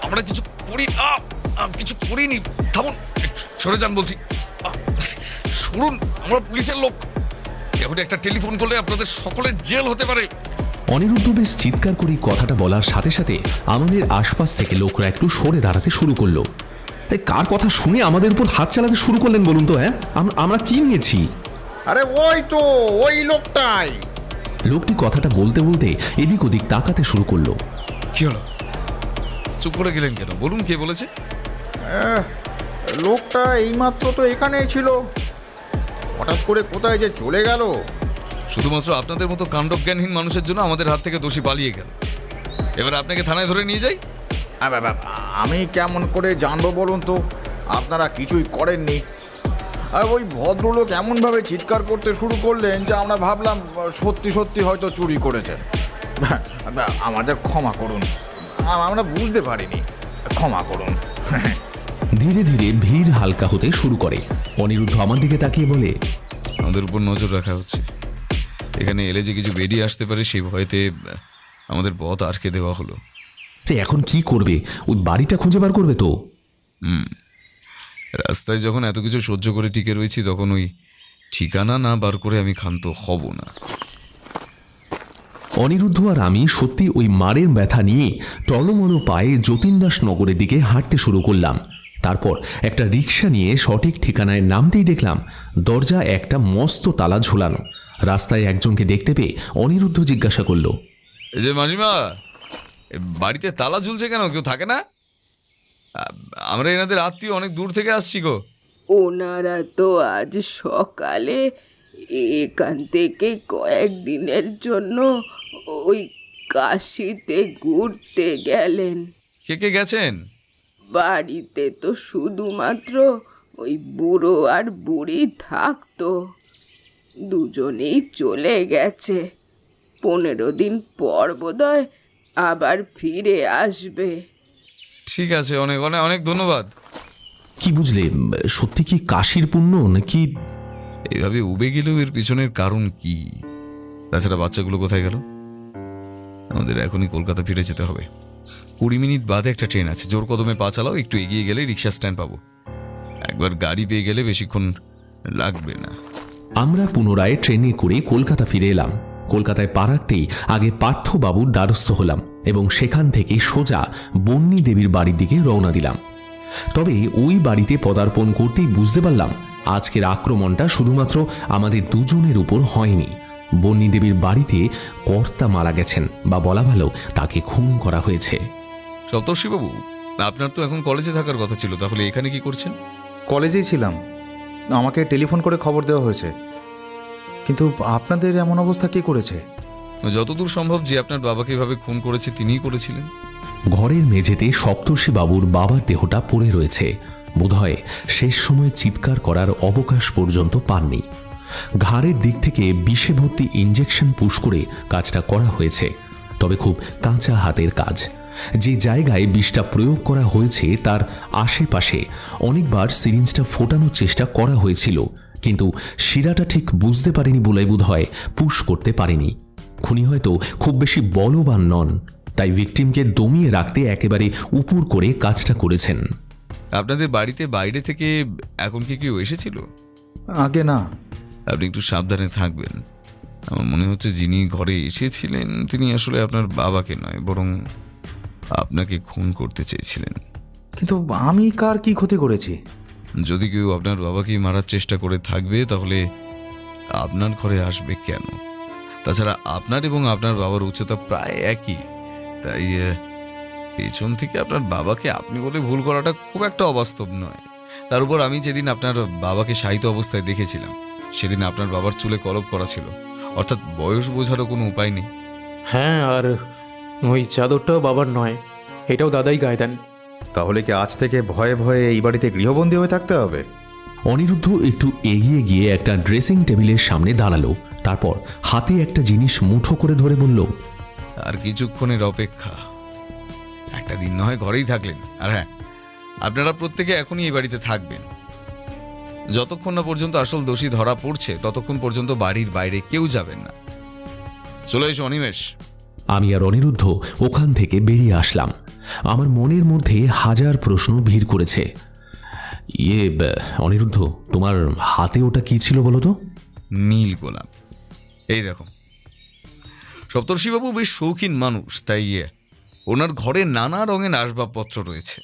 Speaker 8: আমরা কিছু করি, কিছু করিনি। থামুন, সরে যান বলছি। শুনুন, আমরা পুলিশের লোক। এখন একটা টেলিফোন করলে আপনাদের সকলের জেল হতে পারে।
Speaker 4: অনিরুদ্ধ বেশ চিৎকার করে কথাটা বলার সাথে সাথে আমাদের আশপাশ থেকে লোকরা একটু সরে দাঁড়াতে শুরু করলো। কার কথা শুনে আমাদের উপর হাত চালাতে শুরু করলেন বলুন তো? হ্যাঁ, আমরা কি নিয়েছি?
Speaker 3: আরে ওই তো ওই লোকটাই।
Speaker 4: লোকটি কথাটা বলতে বলতে এদিক ওদিক তাকাতে শুরু করলো।
Speaker 8: কি হলো? চুপ করে গেলেন কেন? বলুন, কে বলেছে?
Speaker 3: লোকটা এইমাত্র তো এখানেই ছিল, হঠাৎ করে কোথায় যে চলে গেল।
Speaker 8: শুধুমাত্র আপনাদের মতো কাণ্ডজ্ঞানহীন মানুষের জন্য আমাদের হাত থেকে দোষী পালিয়ে গেল। এবার আপনাকে থানায় ধরে নিয়ে যাই?
Speaker 3: আমি কেমন করে জানবো বলুন তো? আপনারা কিছুই করেননি। আর ওই ভদ্রলোক এমনভাবে চিৎকার করতে শুরু করলেন যে আমরা ভাবলাম সত্যি সত্যি হয়তো চুরি করেছেন। আমাদের ক্ষমা করুন, আমরা বুঝতে পারিনি, ক্ষমা করুন।
Speaker 4: ধীরে ধীরে ভিড় হালকা হতে শুরু করে। অনিরুদ্ধ আমার দিকে তাকিয়ে বলে,
Speaker 8: আমাদের উপর নজর রাখা হচ্ছে। এখানে এলে যে কিছু বেরিয়ে আসতে পারে সেই ভয়তে আমাদের পথ আটকে দেওয়া হলো।
Speaker 4: এখন কি করবে? ওই বাড়িটা খুঁজে বার করবে তো?
Speaker 8: রাস্তায় যখন এত কিছু সহ্য করে টিকে রয়েছি, তখন ওই ঠিকানা না বার করে আমি ক্ষান্ত হব না।
Speaker 4: অনিরুদ্ধ আর আমি সত্যি ওই মারের ব্যথা নিয়ে টলমলো পায়ে যতীনদাস নগরের দিকে হাঁটতে শুরু করলাম। তারপর একটা রিক্সা নিয়ে সঠিক ঠিকানায় নামতেই দেখলাম দরজা একটা মস্ত তালা ঝুলানো। রাস্তায় একজনকে দেখতে পেয়ে অনিরুদ্ধ জিজ্ঞাসা করল,
Speaker 8: এই যে মাঝিমা, বাড়িতে তালা ঝুলছে কেন? কেউ থাকে না? আমরা এনাদের আত্মীয়, অনেক দূর থেকে আসছি গো।
Speaker 9: ওনারা তো আজ সকালে এখান থেকে কয়েকদিনের জন্য ওই কাশিতে ঘুরতে গেলেন।
Speaker 8: কে কে গেছেন?
Speaker 9: বাড়িতে তো শুধুমাত্র ওই বুড়ো আর বুড়ি থাকতো, দুজনেই চলে গেছে। 15 দিন পর বোধহয় আবার ফিরে আসবে।
Speaker 8: ঠিক আছে, অনেক অনেক অনেক ধন্যবাদ।
Speaker 4: কি বুঝলে? সত্যি কি কাশির পুণ্য নাকি?
Speaker 8: এইভাবে উবে গেলেও এর পিছনের কারণ কি? তাছাড়া বাচ্চাগুলো কোথায় গেল? আমাদের এখনই কলকাতা ফিরে যেতে হবে। 20 মিনিট বাদে একটা ট্রেন আছে। জোর কদমে পা চালাও, একটু এগিয়ে গেলে রিক্সা স্ট্যান্ড পাবো। একবার গাড়ি পেয়ে গেলে বেশিক্ষণ লাগবে না।
Speaker 4: আমরা পুনরায় ট্রেনে করে কলকাতা ফিরে এলাম। কলকাতায় পা রাখতেই আগে পার্থবাবুর দ্বারস্থ হলাম এবং সেখান থেকে সোজা বন্নি দেবীর বাড়ির দিকে রওনা দিলাম। তবে ওই বাড়িতে পদার্পণ করতেই বুঝতে পারলাম আজকের আক্রমণটা শুধুমাত্র আমাদের দুজনের উপর হয়নি। বন্নি দেবীর বাড়িতে কর্তা মারা গেছেন, বা বলা ভালো তাকে খুন করা হয়েছে।
Speaker 8: সপ্তর্ষিবাবু, আপনার তো এখন কলেজে থাকার কথা ছিল, তাহলে এখানে কি করছেন?
Speaker 3: কলেজেই ছিলাম, আমাকে টেলিফোন করে খবর দেওয়া হয়েছে। কিন্তু আপনাদের এমন অবস্থা কে করেছে?
Speaker 8: যতদূর সম্ভব যে আপনার বাবাকে এভাবে খুন করেছে তিনিই করেছিলেন।
Speaker 4: ঘরের মেঝেতে সপ্তর্ষি বাবুর বাবার দেহটা পড়ে রয়েছে। বোধহয় শেষ সময় চিৎকার করার অবকাশ পর্যন্ত পাননি। ঘাড়ের দিক থেকে বিষে ভর্তি ইঞ্জেকশন পুশ করে কাজটা করা হয়েছে, তবে খুব কাঁচা হাতের কাজ। যে জায়গায় বিষটা প্রয়োগ করা হয়েছে তার আশেপাশে অনেকবার সিরিঞ্জটা ফোটানোর চেষ্টা করা হয়েছিল, কিন্তু শিরাটা ঠিক বুঝতে পারেনি বলে বোধহয় পুশ করতে পারেনি। খুনি হয়তো খুব বেশি বলবান নন, তাই ভিকটিমকে দমিয়ে রাখতে একেবারে উপুর করে কাজটা করেছেন।
Speaker 8: আপনাদের বাড়িতে বাইরে থেকে এখন কি কেউ এসেছিল?
Speaker 3: আগে না।
Speaker 8: আপনি একটু সাবধানে থাকবেন। আমার মনে হচ্ছে যিনি ঘরে এসেছিলেন তিনি আসলে আপনার বাবাকে নয়, বরং আপনাকে খুন করতে চেয়েছিলেন।
Speaker 3: কিন্তু আমি কার কি ক্ষতি করেছি?
Speaker 8: যদি কেউ আপনার বাবাকে মারার চেষ্টা করে থাকবে তাহলে আপনার ঘরে আসবে কেন? তাছাড়া আপনার এবং আপনার বাবার উচ্চতা প্রায় একই, তাই পেছন থেকে আপনার বাবাকে আপনি বলে ভুল করাটা খুব একটা অবাস্তব নয়। তার উপর আমি যেদিন আপনার বাবাকে শায়িত অবস্থায় দেখেছিলাম সেদিন আপনার বাবার চুলে কলপ করা ছিল, অর্থাৎ বয়স বোঝারও কোনো উপায় নেই।
Speaker 10: হ্যাঁ, আর ওই চাদরটাও বাবার নয়, এটাও দাদাই গায়ে দেন।
Speaker 3: তাহলে কি আজ থেকে ভয়ে ভয়ে এই বাড়িতে গৃহবন্দী হয়ে থাকতে হবে?
Speaker 4: অনিরুদ্ধ একটু এগিয়ে গিয়ে একটা ড্রেসিং টেবিলের সামনে দাঁড়ালো, তারপর হাতে একটা জিনিস মুঠো করে ধরে বলল,
Speaker 8: আর কিছুক্ষণের অপেক্ষা। একটা দিন নয় ঘরেই থাকলেন। আর হ্যাঁ, আপনারা প্রত্যেকে এখনই এই বাড়িতে থাকবেন। যতক্ষণ না পর্যন্ত আসল দোষী ধরা পড়ছে ততক্ষণ পর্যন্ত বাড়ির বাইরে কেউ যাবেন না। চলে এসো অনিমেষ।
Speaker 4: আমি আর অনিরুদ্ধ ওখান থেকে বেরিয়ে আসলাম। আমার মনের মধ্যে হাজার প্রশ্ন ভিড় করেছে। অনিরুদ্ধ, তোমার হাতে ওটা কি ছিল বলো তো?
Speaker 8: নীল গোলাপ। এই দেখো, সপ্তর্ষিবাবু বেশ শৌখিন মানুষ, তাই ওনার ঘরে নানা রঙের আসবাবপত্র রয়েছে।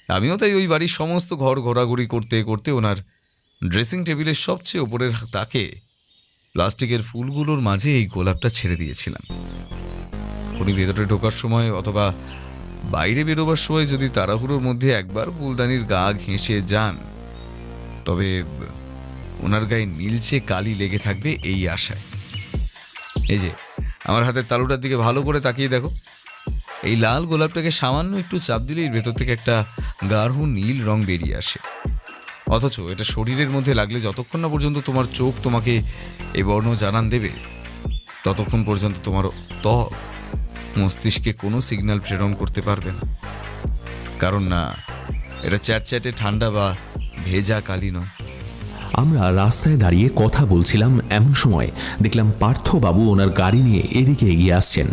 Speaker 8: আমিও তাই ওই বাড়ির সমস্ত ঘর ঘোরাঘুরি করতে করতে ওনার ড্রেসিং টেবিলের সবচেয়ে ওপরের তাকে প্লাস্টিকের ফুলগুলোর মাঝে এই গোলাপটা ছেড়ে দিয়েছিলাম। উনি ভেতরে ঢোকার সময় অথবা বাইরে বেরোবার সময় যদি তাড়াহুড়োর মধ্যে একবার ফুলদানির গা ঘেঁষে যান, তবে ওনার গায়ে নীলচে কালি লেগে থাকবে এই আশায়। এই যে আমার হাতের তালুটার দিকে ভালো করে তাকিয়ে দেখো, এই লাল গোলাপটাকে সামান্য একটু চাপ দিলেই ভেতর থেকে একটা গাঢ় নীল রং বেরিয়ে আসে। অথচ এটা শরীরের মধ্যে লাগলে যতক্ষণ না পর্যন্ত তোমার চোখ তোমাকে এই বর্ণ জানান দেবে ততক্ষণ পর্যন্ত তোমার ত্বক মস্তিষ্কে কোনো সিগন্যাল প্রেরণ করতে পারবে না। কারণ না, এটা চ্যাটচ্যাটে ঠান্ডা বা ভেজা কালি নয়।
Speaker 4: আমরা রাস্তায় দাঁড়িয়ে কথা বলছিলাম, এমন সময় দেখলাম পার্থবাবু ওনার গাড়ি নিয়ে এদিকে এগিয়ে আসছেন।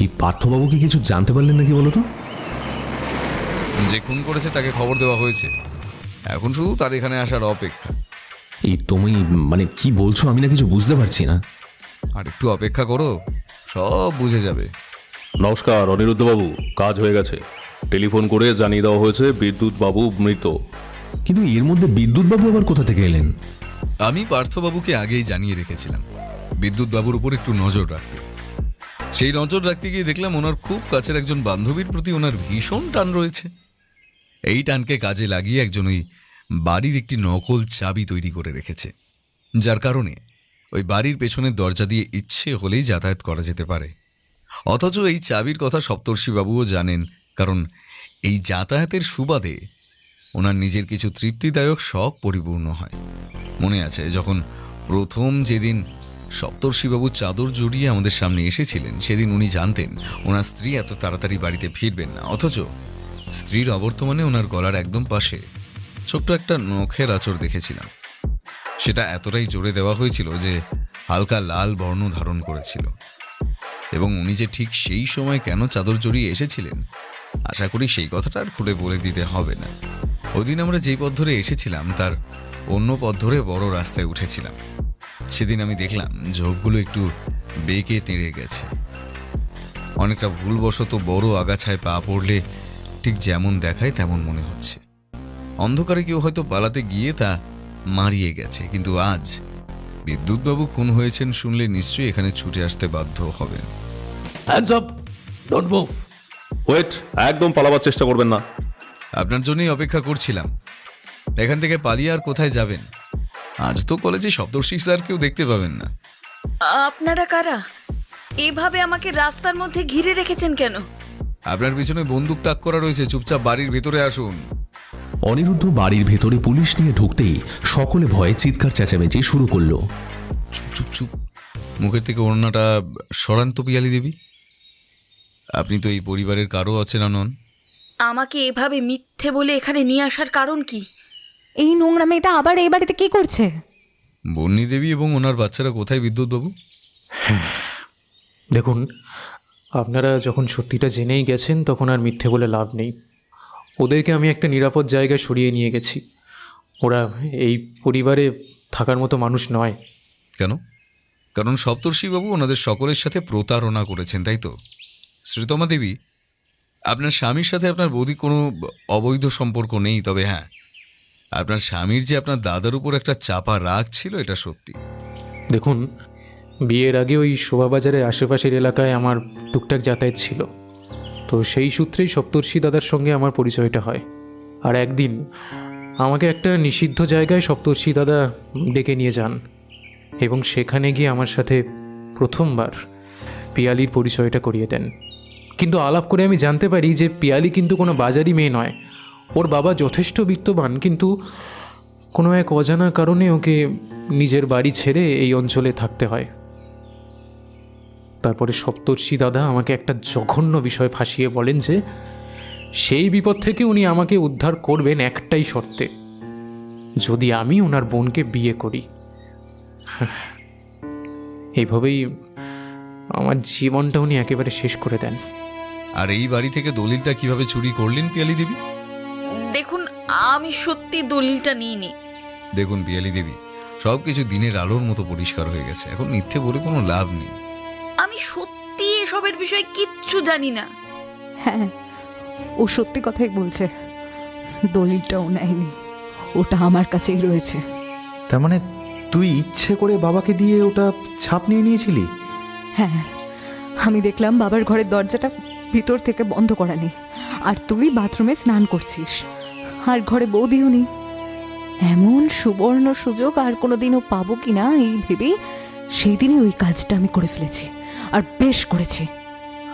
Speaker 4: এই পার্থবাবু কি কিছু জানতে পারলেন নাকি বলো তো?
Speaker 8: যে খুন করেছে তাকে খবর দেওয়া হয়েছে, এখন শুধু তার এখানে আসার অপেক্ষা।
Speaker 4: এই তুমি মানে কি বলছো? আমি না কিছু বুঝতে পারছি না।
Speaker 8: আর একটু অপেক্ষা করো, সব বুঝে যাবে।
Speaker 11: নমস্কার অনিরুদ্ধবাবু, কাজ হয়ে গেছে। টেলিফোন করে জানিয়ে দেওয়া হয়েছে বিদ্যুৎ বাবু মৃত।
Speaker 4: কিন্তু এর মধ্যে বিদ্যুৎবাবু আবার কোথা থেকে এলেন?
Speaker 8: আমি পার্থবাবুকে আগেই জানিয়ে রেখেছিলাম বিদ্যুৎবাবুর উপর একটু নজর রাখতে। সেই নজর রাখতে গিয়ে দেখলাম ওনার খুব কাছের একজন বান্ধবীর প্রতি ওনার ভীষণ টান রয়েছে। এই টানকে কাজে লাগিয়ে একজন ওই বাড়ির একটি নকল চাবি তৈরি করে রেখেছে, যার কারণে ওই বাড়ির পেছনের দরজা দিয়ে ইচ্ছে হলেই যাতায়াত করা যেতে পারে। অথচ এই চাবির কথা সপ্তর্ষিবাবুও জানেন, কারণ এই যাতায়াতের সুবাদে ওনার নিজের কিছু তৃপ্তিদায়ক শখ পরিপূর্ণ হয়। মনে আছে যখন প্রথম যেদিন সপ্তর্ষিবাবু চাদর জড়িয়ে আমাদের সামনে এসেছিলেন, সেদিন উনি জানতেন ওনার স্ত্রী এত তাড়াতাড়ি বাড়িতে ফিরবেন না। অথচ স্ত্রীর অবর্তমানে ওনার গলার একদম পাশে ছোট্ট একটা নখের আঁচড় দেখেছিলাম। সেটা এতটাই জোরে দেওয়া হয়েছিল যে হালকা লাল বর্ণ ধারণ করেছিল। এবং উনি যে ঠিক সেই সময় কেন চাদর জড়িয়ে এসেছিলেন, আশা করি সেই কথাটা আর খুলে বলে দিতে হবে না। ওই দিন আমরা যেই পথ ধরে এসেছিলাম তার অন্য পথ ধরে বড় রাস্তায় উঠেছিলাম। সেদিন আমি দেখলাম ঝোপগুলো একটু বেঁকে তেড়ে গেছে। অনেকটা ভুলবশত বড় আগাছায় পা পড়লে ঠিক যেমন দেখায় তেমন মনে হচ্ছে। অন্ধকারে কেউ হয়তো পালাতে গিয়ে তা মারিয়ে গেছে। কিন্তু আজ বিদ্যুৎবাবু খুন হয়েছেন শুনলে নিশ্চয়ই এখানে ছুটে আসতে বাধ্য হবেন।
Speaker 10: Hands up, don't move.
Speaker 11: Wait, একদম পালাবার চেষ্টা করবেন না।
Speaker 8: আপনার জন্যই অপেক্ষা করছিলাম। এখান থেকে পালিয়ে আর কোথায় যাবেন? আজ তো কলেজে সপ্তর্ষি স্যার কেউ দেখতে পাবেন না।
Speaker 12: আপনারা কারা? এভাবে আমাকে রাস্তার মধ্যে ঘিরে রেখেছেন কেন?
Speaker 8: আপনার পিছনে বন্দুক তাক করা রয়েছে, চুপচাপ বাড়ির ভেতরে আসুন।
Speaker 4: অনিরুদ্ধ বাড়ির ভেতরে পুলিশ নিয়ে ঢুকতেই সকলে ভয়ে চিৎকার চেঁচামেচি শুরু করলো।
Speaker 8: চুপ চুপ চুপ, মুখের থেকে ওড়নাটা সরান্ত পিয়ালি দেবী। আপনি তো এই পরিবারের কারো অচেনা নন।
Speaker 12: আমাকে এভাবে মিথ্যে বলে এখানে নিয়ে আসার কারণ কি?
Speaker 2: এই নোংরা মেয়েটা আবার এই বাড়িতে কি করছে?
Speaker 8: বন্নি দেবী এবং ওনার বাচ্চারা কোথায় বিদ্যুৎবাবু?
Speaker 10: দেখুন, আপনারা যখন সত্যিটা জেনেই গেছেন তখন আর মিথ্যে বলে লাভ নেই। ওদেরকে আমি একটা নিরাপদ জায়গায় সরিয়ে নিয়ে গেছি। ওরা এই পরিবারে থাকার মতো মানুষ নয়।
Speaker 8: কেন? কারণ সপ্তর্ষিবাবু ওনাদের সকলের সাথে প্রতারণা করেছেন, তাই তো? শ্রীতমা দেবী, আপনার স্বামীর সাথে আপনার বৌদি কোনো অবৈধ সম্পর্ক নেই, তবে হ্যাঁ, আপনার স্বামীর যে আপনার দাদার উপর একটা চাপা রাগ ছিল এটা সত্যি।
Speaker 10: দেখুন, বিয়ের আগে ওই শোভাবাজারের আশেপাশের এলাকায় আমার টুকটাক যাতায়াত ছিল, তো সেই সূত্রেই সপ্তর্ষি দাদার সঙ্গে আমার পরিচয়টা হয়। আর একদিন আমাকে একটা নিষিদ্ধ জায়গায় সপ্তর্ষি দাদা ডেকে নিয়ে যান এবং সেখানে গিয়ে আমার সাথে প্রথমবার পিয়ালির পরিচয়টা করিয়ে দেন। কিন্তু আলাপ করে আমি জানতে পারি যে পিয়ালি কিন্তু কোনো বাজারি মেয়ে নয়। ওর বাবা যথেষ্ট বিত্তবান, কিন্তু কোনো এক অজানা কারণে ওকে নিজের বাড়ি ছেড়ে এই অঞ্চলে থাকতে হয়। তারপরে সপ্তর্ষি দাদা আমাকে একটা জঘন্য বিষয় ফাঁসিয়ে বলেন যে সেই বিপদ থেকে উনি আমাকে উদ্ধার করবেন একটাই শর্তে, যদি আমি ওনার বোনকে বিয়ে করি। এইভাবেই আমার জীবনটা উনি একেবারে শেষ করে দেন।
Speaker 8: আর এই বাড়ি থেকে দলিলটা কিভাবে চুরি করলেন পিয়ালি দেবী?
Speaker 12: দেখুন, আমি সত্যি দলিলটা নিইনি।
Speaker 8: দেখুন পিয়ালি দেবী, সব কিছু দিনের আলোর মতো পরিষ্কার হয়ে গেছে, এখন মিথ্যে বলে কোনো লাভ নেই।
Speaker 12: আমি সত্যি এসবের বিষয়ে কিচ্ছু জানি না।
Speaker 2: হ্যাঁ, ও সত্যি কথাই বলছে। দলিলটাও নেয়নি, ওটা আমার কাছেই রয়েছে।
Speaker 3: তার মানে তুই ইচ্ছে করে বাবাকে দিয়ে ওটা ছাপ নিয়ে নিয়েছিলি?
Speaker 2: হ্যাঁ, আমি দেখলাম বাবার ঘরের দরজাটা ভিতর থেকে বন্ধ করা নেই, আর তুই বাথরুমে স্নান করছিস, আর ঘরে বৌদিও নেই। এমন সুবর্ণ সুযোগ আর কোনোদিনও পাবো কি না এই ভেবেই সেই দিনই ওই কাজটা আমি করে ফেলেছি, আর বেশ করেছি।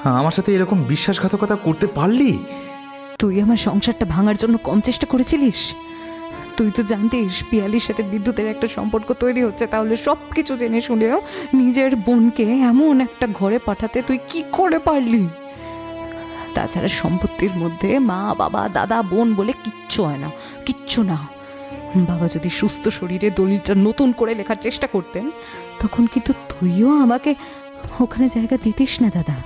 Speaker 3: হ্যাঁ, আমার সাথে এরকম বিশ্বাসঘাতকতা করতে পারলি?
Speaker 2: তুই আমার সংসারটা ভাঙার জন্য কম চেষ্টা করেছিলিস? তুই তো জানতিস পিয়ালির সাথে বিদ্যুতের একটা সম্পর্ক তৈরি হচ্ছে, তাহলে সব কিছু জেনে শুনেও নিজের বোনকে এমন একটা ঘরে পাঠাতে তুই কি করে পারলি? তাছাড়া সম্পত্তির মধ্যে মা, বাবা, দাদা, বোন বলে কিচ্ছু হয় না, কিচ্ছু না। বাবা যদি সুস্থ শরীরে দলিলটা নতুন করে লেখার চেষ্টা করতেন, তখন কিন্তু তুইও আমাকে ওখানে জায়গা দিতিস না দাদা।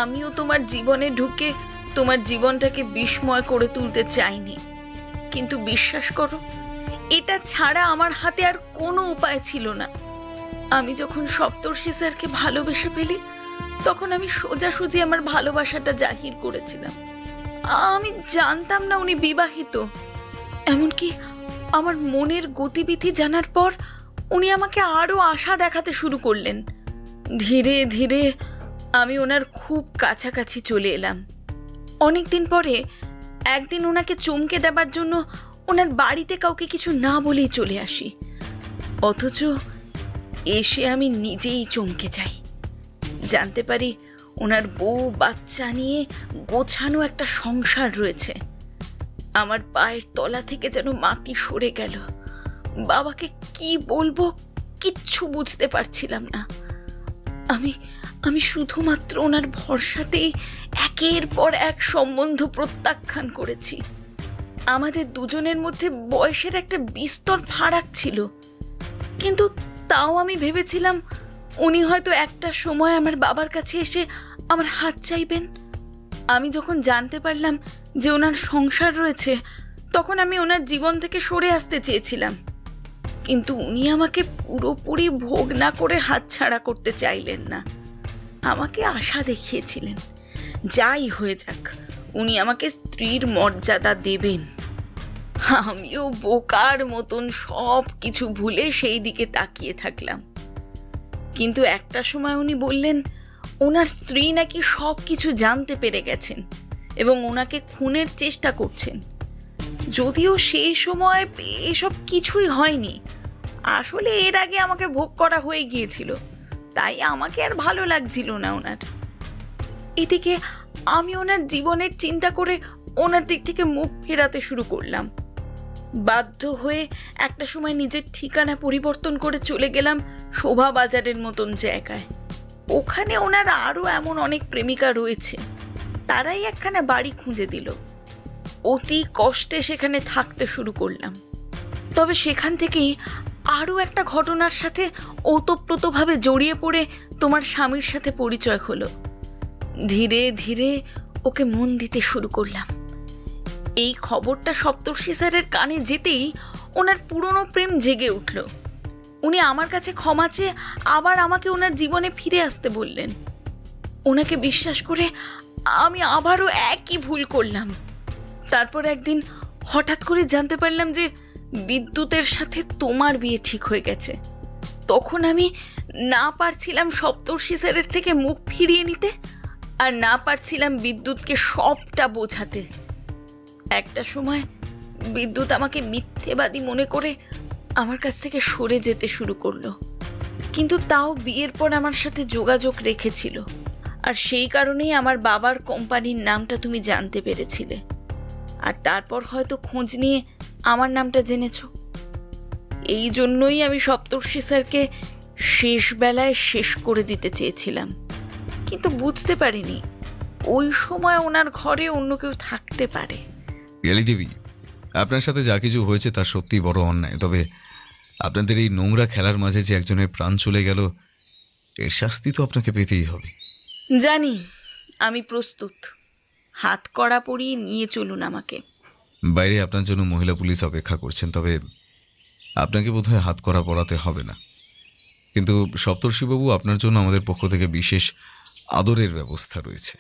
Speaker 12: আমিও তোমার জীবনে ঢুকে তোমার জীবনটাকে বিস্ময় করে তুলতে চাইনি, কিন্তু বিশ্বাস করো, এটা ছাড়া আমার হাতে আর কোনো উপায় ছিল না। আমি যখন সপ্তর্ষি স্যারকে ভালোবেসে ফেলি, তখন আমি সোজাসুজি আমার ভালোবাসাটা জাহির করেছিলাম। আমি জানতাম না উনি বিবাহিত। এমনকি আমার মনের গতিবিধি জানার পর উনি আমাকে আরও আশা দেখাতে শুরু করলেন। ধীরে ধীরে আমি ওনার খুব কাছাকাছি চলে এলাম। অনেকদিন পরে একদিন ওনাকে চমকে দেবার জন্য ওনার বাড়িতে কাউকে কিছু না বলেই চলে আসি, অথচ এসে আমি নিজেই চমকে যাই। জানতে পারি ওনার বউ বাচ্চা নিয়ে গোছানো একটা সংসার রয়েছে। আমার পায়ের তলা থেকে যেন মাটি সরে গেল। বাবাকে কি বলবো কিচ্ছু বুঝতে পারছিলাম না। আমি শুধুমাত্র ওনার ভরসাতেই একের পর এক সম্বন্ধ প্রত্যাখ্যান করেছি। আমাদের দুজনের মধ্যে বয়সের একটা বিস্তর ফারাক ছিল, কিন্তু তাও আমি ভেবেছিলাম উনি হয়তো একটা সময় আমার বাবার কাছে এসে আমার হাত চাইবেন। আমি যখন জানতে পারলাম যে ওনার সংসার রয়েছে, তখন আমি ওনার জীবন থেকে সরে আসতে চেয়েছিলাম, কিন্তু উনি আমাকে পুরোপুরি ভোগ না করে হাতছাড়া করতে চাইলেন না। আমাকে আশা দেখিয়েছিলেন, যাই হয়ে যাক উনি আমাকে স্ত্রীর মর্যাদা দেবেন। আমিও বোকার মতন সব কিছু ভুলে সেই দিকে তাকিয়ে থাকলাম। কিন্তু একটা সময় উনি বললেন ওনার স্ত্রী নাকি সব কিছু জানতে পেরে গেছেন এবং ওনাকে খুনের চেষ্টা করছেন। যদিও সেই সময় এসব কিছুই হয়নি, আসলে এর আগে আমাকে ভোগ করা হয়ে গিয়েছিল, তাই আমাকে আর ভালো লাগছিল না ওনার। এদিকে আমি ওনার জীবনের চিন্তা করে ওনার দিক থেকে মুখ ফেরাতে শুরু করলাম। বাধ্য হয়ে একটা সময় নিজের ঠিকানা পরিবর্তন করে চলে গেলাম শোভা বাজারের মতন জায়গায়। ওখানে ওনার আরও এমন অনেক প্রেমিকা রয়েছে, তারাই একখানা বাড়ি খুঁজে দিল। অতি কষ্টে সেখানে থাকতে শুরু করলাম। তবে সেখান থেকেই আরও একটা ঘটনার সাথে ওতপ্রোতভাবে জড়িয়ে পড়ে তোমার স্বামীর সাথে পরিচয় হলো। ধীরে ধীরে ওকে মন দিতে শুরু করলাম। এই খবরটা সপ্তর্ষি স্যারের কানে যেতেই ওনার পুরনো প্রেম জেগে উঠল। উনি আমার কাছে ক্ষমা চেয়ে আবার আমাকে ওনার জীবনে ফিরে আসতে বললেন। ওনাকে বিশ্বাস করে আমি আবারও একই ভুল করলাম। তারপর একদিন হঠাৎ করে জানতে পারলাম যে বিদ্যুতের সাথে তোমার বিয়ে ঠিক হয়ে গেছে। তখন আমি না পারছিলাম সপ্তর্ষি স্যারের থেকে মুখ ফিরিয়ে নিতে, আর না পারছিলাম বিদ্যুৎকে সবটা বোঝাতে। একটা সময় বিদ্যুৎ আমাকে মিথ্যেবাদী মনে করে আমার কাছ থেকে সরে যেতে শুরু করলো, কিন্তু তাও বিয়ের পর আমার সাথে যোগাযোগ রেখেছিল। আর সেই কারণেই আমার বাবার কোম্পানির নামটা তুমি জানতে পেরেছিলে, আর তারপর হয়তো খোঁজ নিয়ে আমার নামটা জেনেছো। এই জন্যই আমি সপ্তর্ষি স্যারকে শেষ বেলায় শেষ করে দিতে চেয়েছিলাম, কিন্তু বুঝতে পারিনি ওই সময় ওনার ঘরে অন্য কেউ থাকতে পারে।
Speaker 8: পিয়ালি দেবী, আপনার সাথে যা কিছু হয়েছে তা সত্যিই বড় অন্যায়। তবে আপনাদের এই নোংরা খেলার মাঝে যে একজনের প্রাণ চলে গেল, এর শাস্তি তো আপনাকে পেতেই হবে।
Speaker 12: জানি, আমি প্রস্তুত। হাত কড়া পরিয়ে নিয়ে চলুন আমাকে।
Speaker 8: বাইরে আপনার জন্য মহিলা পুলিশ অপেক্ষা করছেন, তবে আপনাকে বোধহয় হাত কড়া পরাতে হবে না। কিন্তু সপ্তর্ষিবাবু, আপনার জন্য আমাদের পক্ষ থেকে বিশেষ আদরের ব্যবস্থা রয়েছে।